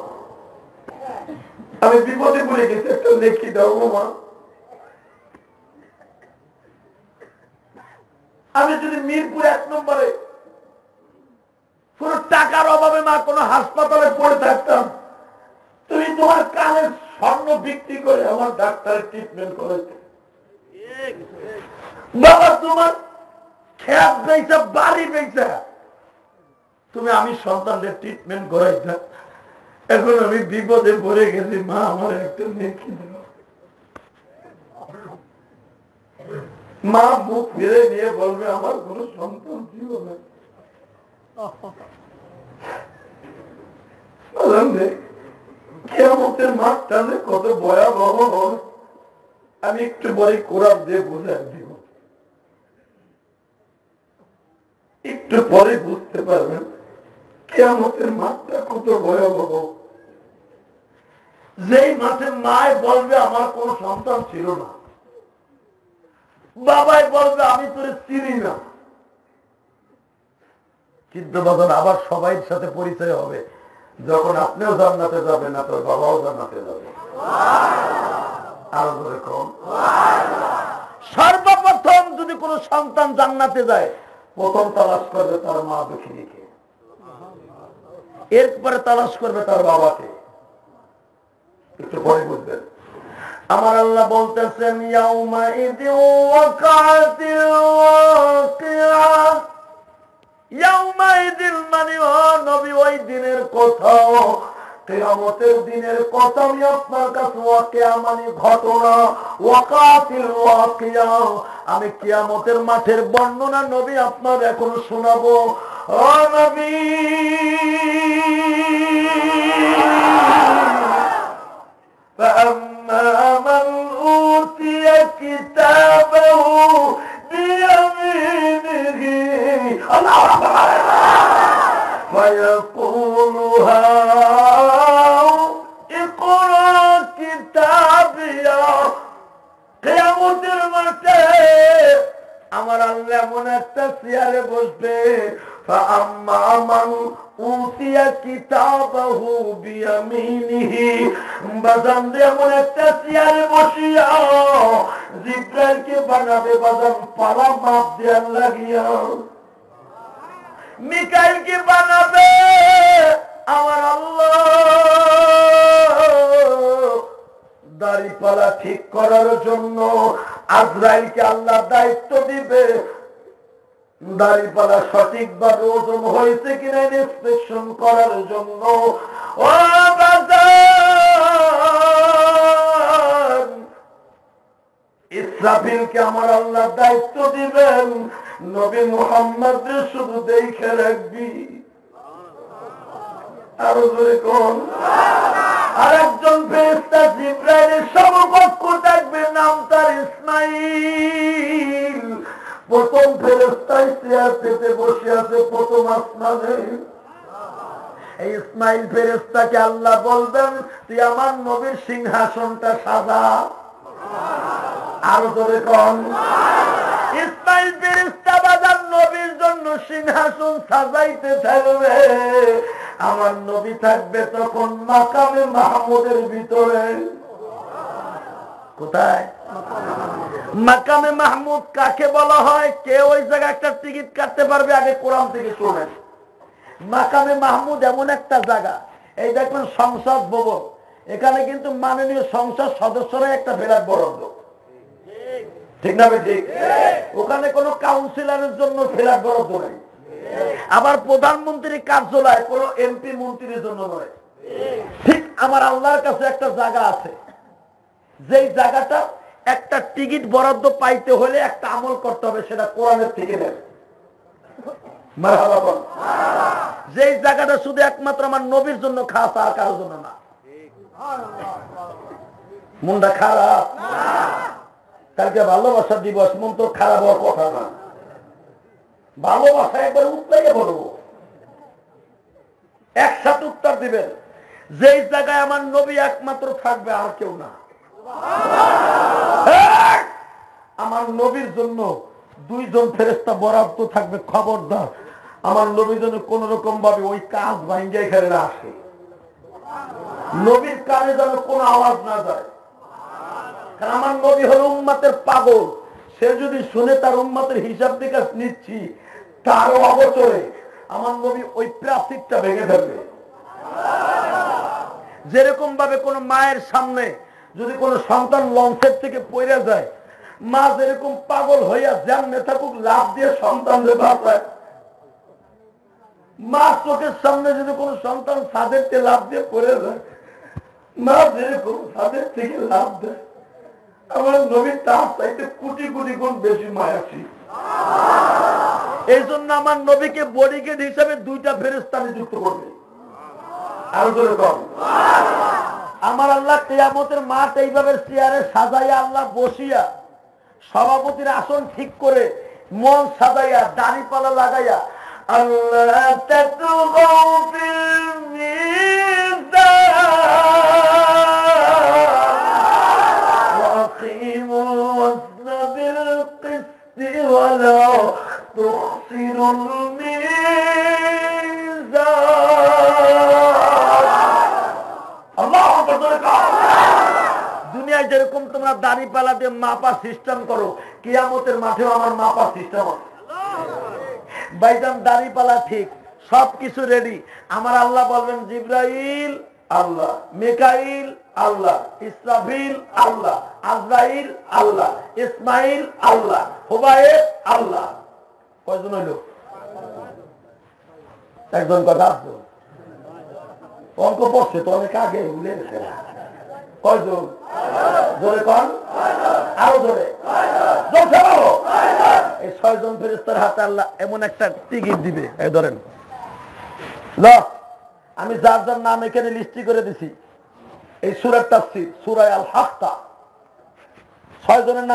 আমি বিপদে পড়ে গেছি, একটা নেকি দাও গো মা। আমি যদি মিরপুর 1 নম্বরে কোন টাকার অভাবে মা কোন হাসপাতালে পড়ে থাকতাম, তুমি তোমার কানের স্বর্ণ বিক্রি করে আমার ডাক্তারের ট্রিটমেন্ট করেছে। বাবা তোমার খেয়াল পেয়েছে, বাড়ি পেয়েছে, তুমি আমি সন্তানদের ট্রিটমেন্ট করাইছা। এখন আমি বিপদে পড়ে গেছি, মা আমার একটা নেকি দাও। মা মুখ ফিরে নিয়ে বলবে, আমার কোন সন্তান ছিল না। কিয়ামতের মাঠটা যে কত ভয়াবহ হবে, আমি একটু পরে কোরআন দিয়ে বোঝাই দিব, একটু পরে বুঝতে পারবেন কিয়ামতের মাঠটা কত ভয়াবহ। যেই মাঠে মায় বলবে আমার কোন সন্তান ছিল না, বাবাই বলবে আমি তোরে চিনি না, কিন্তু বাবা আবার সবাই সাথে পরিচয় হবে যখন আপনিও জান্নাতে যাবেন না, তোর বাবাও জান্নাতে যাবে। আরো ধরে কম। সর্বপ্রথম যদি কোন সন্তান জান্নাতে যায়, প্রথম তালাশ করবে তার মা দুঃখিনীকে, এরপরে তালাশ করবে তার বাবাকে। একটু পরে বুঝবেন। আমার আল্লাহ বলতেছেন, ইয়াউমাইযিন ওয়াকাতিল ওয়াকিয়া। ইয়াউমাইযিন মানে ও নবী ওই দিনের কথা, কিয়ামতের দিনের কথা আমি আপনার কাছে, ওয়াকিয়া মানে ঘটনা, ওয়াকাতিল ওয়াকিয়া আমি কিয়ামতের মাঠের বর্ণনা নবী আপনার এখন শোনাবো। ও নবী, فأما من أوتي كتابه এমন একটা চেয়ারে বসবে, فأما من أوتي كتابه بيمينه, বাজান এমন একটা চেয়ারে বসিয়া জিব্রাইলকে বানাবে বাজান পালা মাপ দেওয়ার লাগিয়া, মিকাইলকে বানাবে আমার আল্লাহ দাড়িপালা ঠিক করার জন্য, আজরাইলকে আল্লাহ দায়িত্ব দিবে দাড়িপালা সঠিকভাবে ওজন হয়েছে কিনা ইন্সপেকশন করার জন্য। ও বাজার, ইসরাফিলকে আমার আল্লাহ দায়িত্ব দিবেন নবী মুহাম্মদের শুধু দেখে রাখবি। আরো জোরে কোন? আর একজন ফেরেশতা জিবরাইলের সমকক্ষ থাকবে, নাম তার ইসমাইল। প্রথম ফেরেশতায় চেয়ার পেতে বসে আছে প্রথম আসমানে। এই ইসমাইল ফেরেশতাকে আল্লাহ বলবেন তুই আমার নবীর সিংহাসনটা সাজা। আরো জোরে কোন? ইসমাইল ফেরেশতা বাজার নবীর জন্য সিংহাসন সাজাইতে থাকবে। আমার নবী থাকবে তখন মাকামে মাহমুদের ভিতরে। কোথায়? মাকামে মাহমুদ কাকে বলা হয়? কে ওই জায়গায় একটা টিকিট কাটতে পারবে? আগে কোরআন থেকে শুনেন। মাকামে মাহমুদ এমন একটা জায়গা, এই দেখবেন সংসদ ভবন, এখানে কিন্তু মাননীয় সংসদ সদস্যরা একটা বিরাট বরাদ্দ, ঠিক না ঠিক? ওখানে কোনো কাউন্সিলরের জন্য ফ্ল্যাট বরাদ্দ নেই, আবার প্রধানমন্ত্রীর কার্যালয় কোনো এমপি মন্ত্রীর জন্য নয়। ঠিক আমার আল্লাহর কাছে একটা জায়গা আছে, যেই জায়গাটা একটা টিকিট বরাদ্দ পাইতে হলে একটা আমল করতে হবে, সেটা কোরআনের থেকে নেবে। মারহাবা বল। যেই জায়গাটা শুধু একমাত্র আমার নবীর জন্য খাস, আর কারোর জন্য না। মনটা খারাপ? কালকে ভালোবাসা দিবস, মন তো খারাপ হওয়ার কথা না। ভালোবাসা একবার উত্তরে বলবো, একসাথে উত্তর দিবেন। যেই জায়গায় আমার নবী একমাত্র থাকবে, আর কেউ না। আমার নবীর জন্য দুইজন ফেরেশতা বরাদ্দ থাকবে। খবরদার আমার নবীর জন্য কোন রকম ভাবে ওই কাজ ভাঙ্গে এখানে না আসে, নবীর কানে যেন কোনো আওয়াজ না যায়। কারণ আমার নবী হলো উম্মতের পাগল, সে যদি শুনে তার উম্মতের হিসাব নিকাশ নিচ্ছি, তার অবচরে আমার নবী ওই প্লাস্টিকটা ভেঙে ফেলবে। যেরকম ভাবে কোন মায়ের সামনে যদি কোন সন্তান লঞ্চের থেকে পড়ে যায়, মা যেরকম পাগল হইয়া যেমনে থাকুক লাভ দিয়ে সন্তানদের বাঁচায়, মা চোখের সামনে যদি কোন সন্তান ছাদের থেকে লাভ দিয়ে পড়ে যায়, মা যেরকম ছাদের থেকে লাভ দেয়, আমার নবী তার চাইতে কোটি কোটি গুণ বেশি মায়াশী। এই জন্য আমার নবীকে বডিগার্ড হিসাবে দুইটা ফেরেশতা নিযুক্ত করবে। আরো জোরে বল। আমার আল্লাহ কিয়ামতের মাঠ এইভাবে চেয়ারে সাজাইয়া আল্লাহ বসিয়া, সভাপতির আসন ঠিক করে, মন সাজাইয়া, দাড়িপালা লাগাইয়া, আল্লাহ তাতগাউ ফিল মিজান ওয়া আকিমুল ওয়াজনা বিল কিসতি ওয়া লা তুখসিরুল দুনিয়ায় যেরকম তোমরা দাড়িপালা দিয়ে মাপা সিস্টেম করো, কিয়ামতের মাঠেও আমার মাপা সিস্টেম আছে। ভাইজান দাড়িপালা ঠিক, সবকিছু রেডি। আমার আল্লাহ বলবেন জিবরাইল আল্লাহ, মিকাইল আল্লাহ, ইসরাফিল আল্লাহ, আজরাইল আল্লাহ, ইসমাইল আল্লাহ, হুবাইব আল্লাহ। কয়জন হইল? একজন। কথা আসতো অঙ্ক পড়ছে তো অনেক আগে, ভুলে গেছে। কয়জন? জোরে কন, আরো জোরে। এই 6 জন ফেরেশতার হাতে আল্লাহ এমন একটা টিকিট দিবে, এই ধরেন আমি যার যার নাম এখানে লিস্টি করে দিছি। এই সূরার তাফসীর সূরা আল হাক্কা। 6 জনের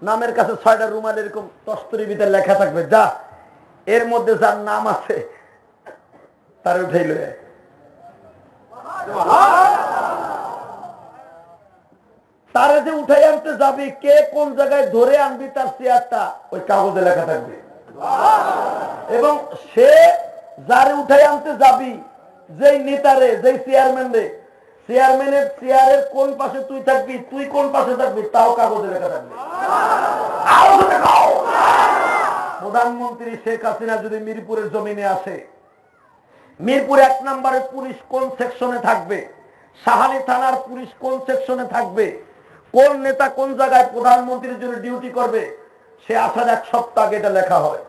নামের কাছে 6টা রুমাল এরকম তস্তরির ভিতরে লেখা থাকবে, যা এর মধ্যে যার নাম আছে তার উঠাই লয়ে। তারা যে উঠাই আনতে যাবি, কে কোন জায়গায় ধরে আনবি তার চেয়ারটা ওই কাগজে লেখা থাকবে। এবং সে যারে উঠাই আনতে যাবি, যেই নেতারে, যেই চেয়ারম্যান রে, চেয়ারম্যানের চেয়ারের কোন পাশে তুই থাকবি, তুই কোন পাশে থাকবি, তাও কাগজে লেখা থাকবে। প্রধানমন্ত্রী শেখ হাসিনা যদি মিরপুরের জমিনে আসে, মিরপুর 1 নম্বরের পুলিশ কোন সেকশনে থাকবে, সাহালি থানার পুলিশ কোন সেকশনে থাকবে, কোন নেতা কোন জায়গায় প্রধানমন্ত্রীর জন্য ডিউটি করবে, সে আসার 1 সপ্তাহ আগে এটা লেখা হয়।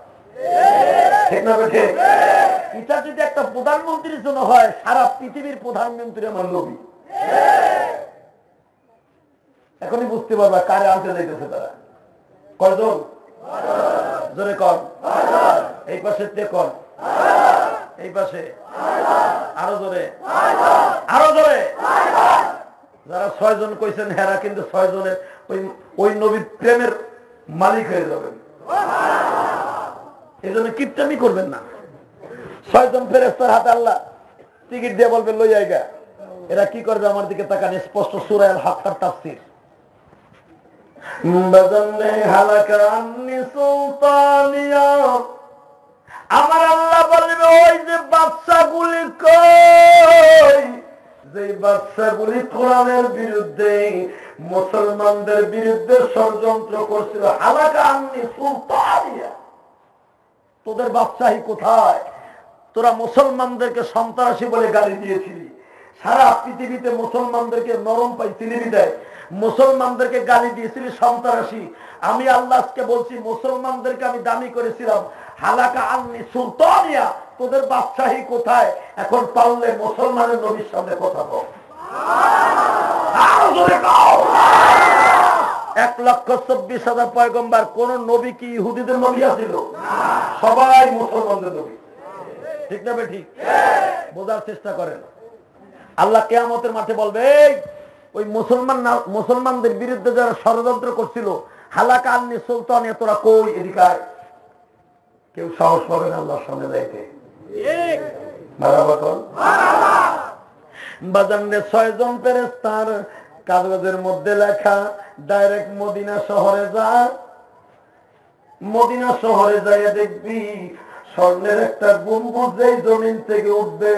ঠিক না বেঠে? এটা যদি একটা প্রধানমন্ত্রীর জন্য হয়, সারা পৃথিবীর প্রধানমন্ত্রী আমার নবী। এখনই বুঝতে পারবা কারে আনতে যাইতেছে তারা। কয়জন? জোরে কর। এই পাশে তে কর, এই পাশে আরো জোরে, আরো জোরে। যারা 6 জন কইছেন হেরা কিন্তু 6 জনের ওই নবীর প্রেমের মালিক হয়ে যাবেন। এই জন্য কিপটামি করবেন না। 6 জন ফেরেশতার হাতে আল্লাহ টিকিট দিয়ে বলবে লই আইগা। এরা কি করবে? আমার দিকে তাকান, স্পষ্ট সূরা আল হাক্কার তাফসীর। বাজান্নে হালাকা আন্নি সুলতানিয়া, আমার আল্লাহ বলবে ওই যে বাদশাগুলি কই, যে বাদশাগুলি কোরআনের বিরুদ্ধে, মুসলমানদের বিরুদ্ধে ষড়যন্ত্র করছিল, হালাকা আন্নি সুলতানিয়া, তোদের বাদশাহী কোথায়? তোরা মুসলমানদেরকে সন্ত্রাসী বলে গালি দিয়েছিলি, সারা পৃথিবীতে মুসলমানদেরকে নরম পাইছিলি বিদায় মুসলমানদেরকে গালি দিয়েছিলি সন্ত্রাসী। আমি আল্লাহকে বলছি, মুসলমানদেরকে আমি দামি করেছিলাম, হালাকা আন্নি সুলতানিয়া, তোদের বাদশাহী কোথায়? এখন পারলে মুসলমানের নবীর সামনে কথা বল। 1,24,000 পয়গম্বর, কোন নবী কি ইহুদিদের নবী আছিল? সবাই মুসলমানদের নবী। ঠিক না ঠিক? বোঝার চেষ্টা করেন। আল্লাহ কিয়ামতের মাঠে বলবে, ওই মুসলমানদের বিরুদ্ধে যারা ষড়যন্ত্র করছিল, হালাকা আন্নি সুলতানিয়া, তোরা কই? এদিকায়। কেউ সাহস পাবে না আল্লাহর সামনে যাইতে। বাজানে 6 জন ফেরেশতার কাগজের মধ্যে লেখা, ডাইরেক্ট মদিনা শহরে যা। মদিনা শহরে যাইয়া দেখবি স্বর্ণের একটা গম্বুজ যেই জমিন থেকে উঠবে,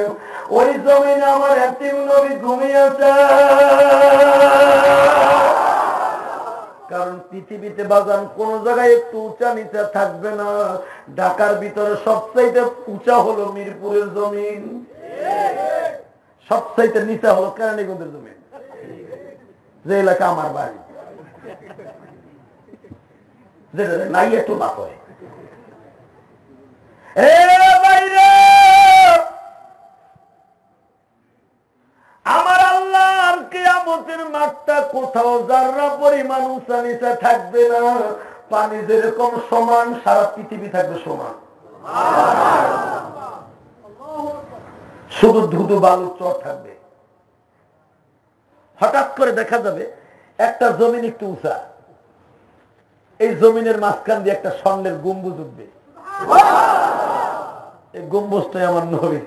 ওই জমিনে আমার এতিম নবী ঘুমিয়ে আছে। কারণ পৃথিবীতে বাজান কোন জায়গায় একটু উঁচা নিচা থাকবে না। ঢাকার ভিতরে সবচাইতে উঁচা হলো মিরপুরের জমিন, সবচাইতে নিচা হলো কেরানীগঞ্জের জমিন, যে এলাকা আমার বাড়ি, যেটা নাই একটু না করে। আমার আল্লাহর কিয়ামতের মাঠটা কোথাও যারা পরিমাণ উঁচা নিচা থাকবে না। পানি যেরকম সমান, সারা পৃথিবী থাকবে সমান। শুধু ধুধু বালু চর থাকবে। হঠাৎ করে দেখা যাবে একটা জমিন একটু উঁচা, এই জমিনের মাঝখান দিয়ে একটা স্বর্ণের গম্বুজ উঠবে। এই গম্বুজটাই আমার নবী।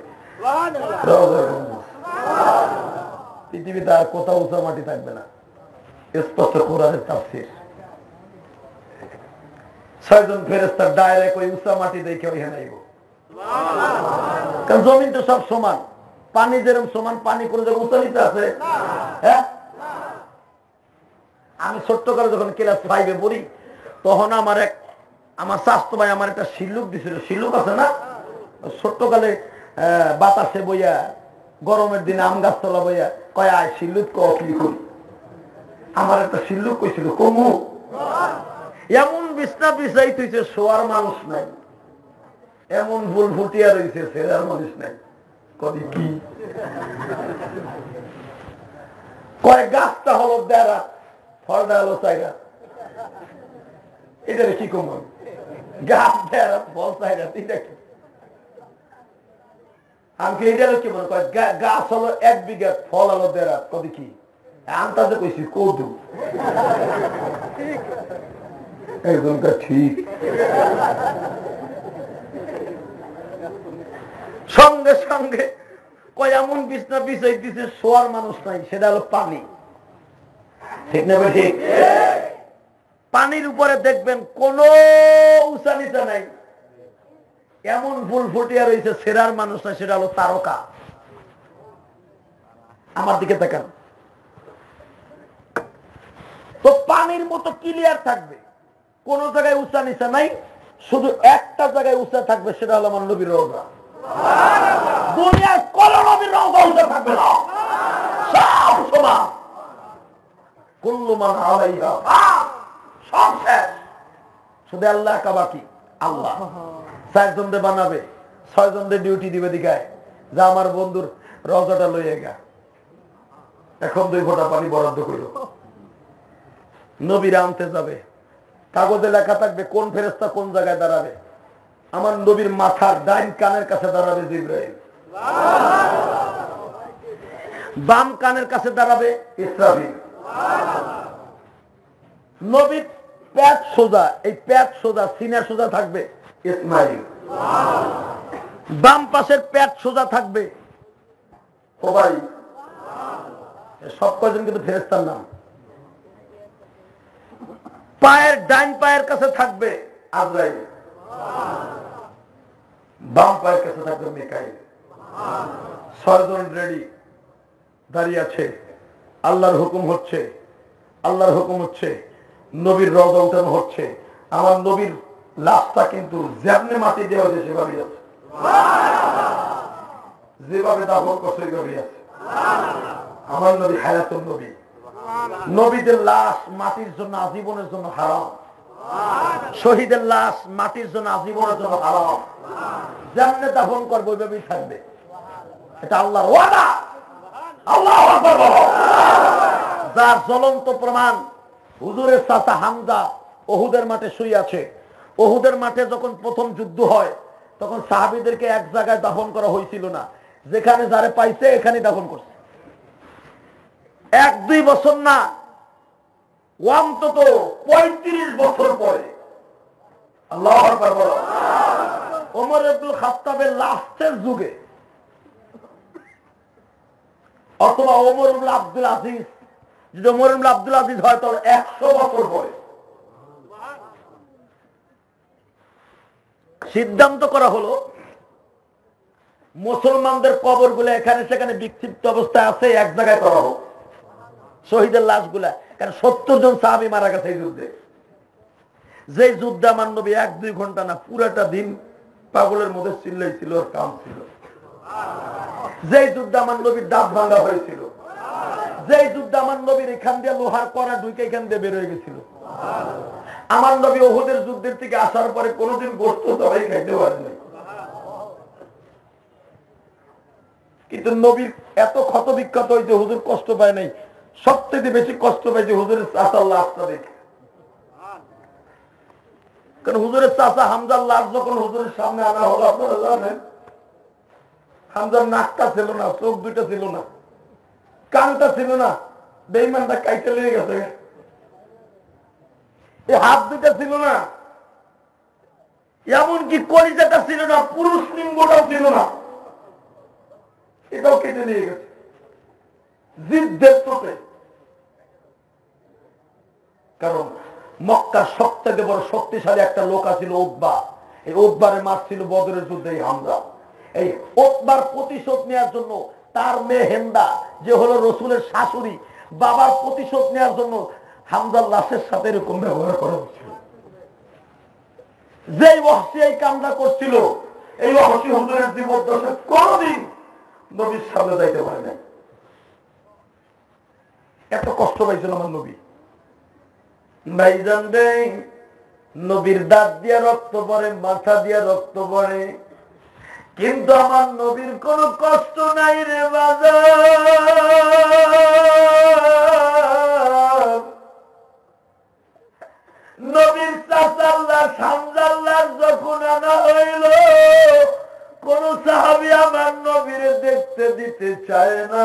পৃথিবীতে আর কোথাও উঁচা মাটি থাকবে না, স্পষ্ট কোরআনের তাফসীর। 6 জন ফেরেশতা ডাইরেক্ট ওই উঁচা মাটি দেখে ওইখানে আইব। কারণ জমিন তো সব সমান, পানি যেরকম সমান, পানি কোনো জায়গায় উঁচা নিচে আছে? হ্যাঁ, আমি ছোট্ট করে যখন ক্লাস 5-এ পড়ি, তখন আমার স্বাস্থ্য ভাই আমার একটা শিল্লুক দিছিল। শিল্লুক আছে না, ছোট্টকালে বাতাসে বইয়া, গরমের দিনে আম গাছ তলা বইয়া কয় আয় শিল্লুক করি। আমার একটা শিল্লুক কইছিল, কমু এমন বিছনা বিছাই তুইছে, শোয়ার মানুষ নাই, এমন ভুল ফুটিয়া রয়েছে, ছেড়ার মানুষ নাই। কবি কি কয়? গাছটা হলো দেড়া, ফলটা হলো চাইরা। এটা কি কম? গাছ দেড়া, ফল চাইরা, এটা কি? আমি এটা কি মনে কয়? গাছ হলো 1 বিঘা, ফল হলো দেড়া। কবি কি? আন্তাজে কইছি কৌতু। একদমটা ঠিক। সঙ্গে সঙ্গে কয় এমন বিছনা বিছাই দিছে, শোয়ার মানুষ নাই, সেটা হলো পানি। ঠিক না ঠিক? পানির উপরে দেখবেন কোন উঁচা নিচা নাই, এমন ফুল ফুটিয়া রয়েছে, সেরার মানুষ না, সেটা হলো তারকা। আমার দিকে তাকান, তো পানির মতো ক্লিয়ার থাকবে, কোন জায়গায় উঁচা নিচা নাই, শুধু একটা জায়গায় উঁচা থাকবে, সেটা হলো আমার নবীর রওজা। দুনিয়ার কোন নবীর রওজা উঁচা থাকবে না, সব সমান। কুল্লু মান আলাইহা ফান, সব শেষ, শুধু আল্লাহ কা বাকি। আল্লাহ 4 জনকে বানাবে, 6 জনকে ডিউটি দিবে দিকায়, যা আমার বন্ধুর রওজাটা লইয়ে গা, এখন 2 ফোঁটা পানি বরাদ্দ করল। নবীর আনতে যাবে, কাগজে লেখা থাকবে কোন ফেরেশতা কোন জায়গায় দাঁড়াবে। আমার নবীর মাথার ডাইন কানের কাছে দাঁড়াবে জিবরাইল, বাম কানের কাছে দাঁড়াবে ইসরাফিল। নবীর পেট সোজা, এই পেট সোজা, সিনা সোজা থাকবে ইসমাইল, বাম পাশের পেট সোজা থাকবে সবাই। সব কয়জন কিন্তু ফেরেশতার নাম। পায়ের ডাইন পায়ের কাছে থাকবে আজরাইল, বাম পায়ের কাছে থাকবে মিকাইল। 6 জন রেডি দাঁড়িয়ে আছে, আল্লাহর হুকুম হচ্ছে, আল্লাহর হুকুম হচ্ছে, নবীর রওজা উঠানো হচ্ছে। আমার নবীর লাশটা কিন্তু যেমনি মাটি দেওয়া হয়েছে সেভাবেই আছে, যেভাবে দাফন করছে ওইভাবেই আছে। আমার নবী হায়াতুন নবী। নবীদের লাশ মাটির জন্য আজীবনের জন্য হারাম, শহীদের লাশ মাটির জন্য আজীবনের জন্য হারাম। যেমনে দাফন করবো ওইভাবেই থাকবে, এটা আল্লাহর ওয়াদা। আল্লাহু আকবার বলো। যার জ্বলন্ত প্রমাণ, হুজুরের চাচা হামজা ওহুদের মাঠে শুয়ে আছে। ওহুদের মাঠে যখন প্রথম যুদ্ধ হয়, তখন সাহাবীদেরকে এক জায়গায় দাফন করা হয়েছিল না, যেখানে যারে পাইছে এখানে দাফন করছে। 1-2 বছর না, অন্তত 35 বছর পরে। আল্লাহু আকবার বলো। ওমর ইবনুল খাত্তাবের লাস্টের যুগে, অথবা ওমর ইবনে আব্দুল আজিজ, যদি ওমর ইবনে আব্দুল আজিজ হয় তাহলে 100 বছর পরে সিদ্ধান্ত করা হলো মুসলমানদের কবরগুলো এখানে সেখানে বিক্ষিপ্ত অবস্থায় আছে, এক জায়গায় করা হোক শহীদের লাশগুলা। কারণ 70 জন সাহাবী মারা গেছে এই যুদ্ধে। যে যুদ্ধে আমার নবী 1-2 ঘন্টা না, পুরাটা দিন পাগলের মধ্যে চিল্লাই ছিল, আর কাম ছিল। যে যুদ্ধে আমার নবীর দাঁত ভাঙা হয়েছিল, যে যুদ্ধে আমার নবীর এখান দিয়ে লোহার কড়া ঢুকে এখান দিয়ে বের হয়ে গেছিল। আমার নবী ওহুদের যুদ্ধের থেকে আসার পরে কোনোদিন গোশত সবাই খাইতে পারেনি, কিন্তু নবীর এত ক্ষত বিক্ষত হয়েছে, হুজুর কষ্ট পায় নাই। সবথেকে বেশি কষ্ট পাইছে হুজুরের চাচার লাশটা দেখে। কারণ হুজুরের চাচা হামজার লাশ যখন হুজুরের সামনে আনা হলো, আপনারা জানেন হামজার নাকটা ছিল না, চোখ দুইটা ছিল না, কানটা ছিল না, বেঈমানটা কাইতে লেগে গেছে, এই হাত দুইটা ছিল না, এমনকি কলিজাটা ছিল না, পুরুষ লিঙ্গটাও ছিল না, এটাও কেটে নিয়ে গেছে যুদ্ধের চোটে। কারণ মক্কার সবথেকে বড় শক্তিশালী একটা লোক আছিল উতবা। এই উতবারে মারছিল বদরের যুদ্ধে এই হামজা। এই উতবার প্রতিশোধ নেওয়ার জন্য তার মেয়ে হেন্দা, যে হলো রসুলের শাশুড়ি, বাবার প্রতিশোধ নেওয়ার জন্য হামজার লাশের সাথে এরকম ব্যবহার করা হচ্ছিল। যেই ওয়াহশী এই কামটা করছিল, এই ওয়াহশী হুজুরের জীবদ্দশায় কোনদিন নবীর সামনে যাইতে পারে নাই। এত কষ্ট পাইছিল আমার নবী। ভাইজান রে, নবীর দাঁত দিয়া রক্ত পড়ে, মাথা দিয়া রক্ত পড়ে, কিন্তু আমার নবীর কোনো কষ্ট নাই রে বাজার। নবীর চাচার লাশ হামজার লাশ যখন আনা হইল, কোন সাহাবী আমার নবীর দেখতে দিতে চায় না।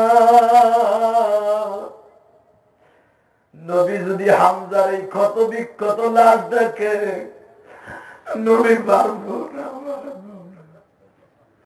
নবী যদি হামজার এই ক্ষত বিক্ষত লাশ দেখে, নবী পারবো না।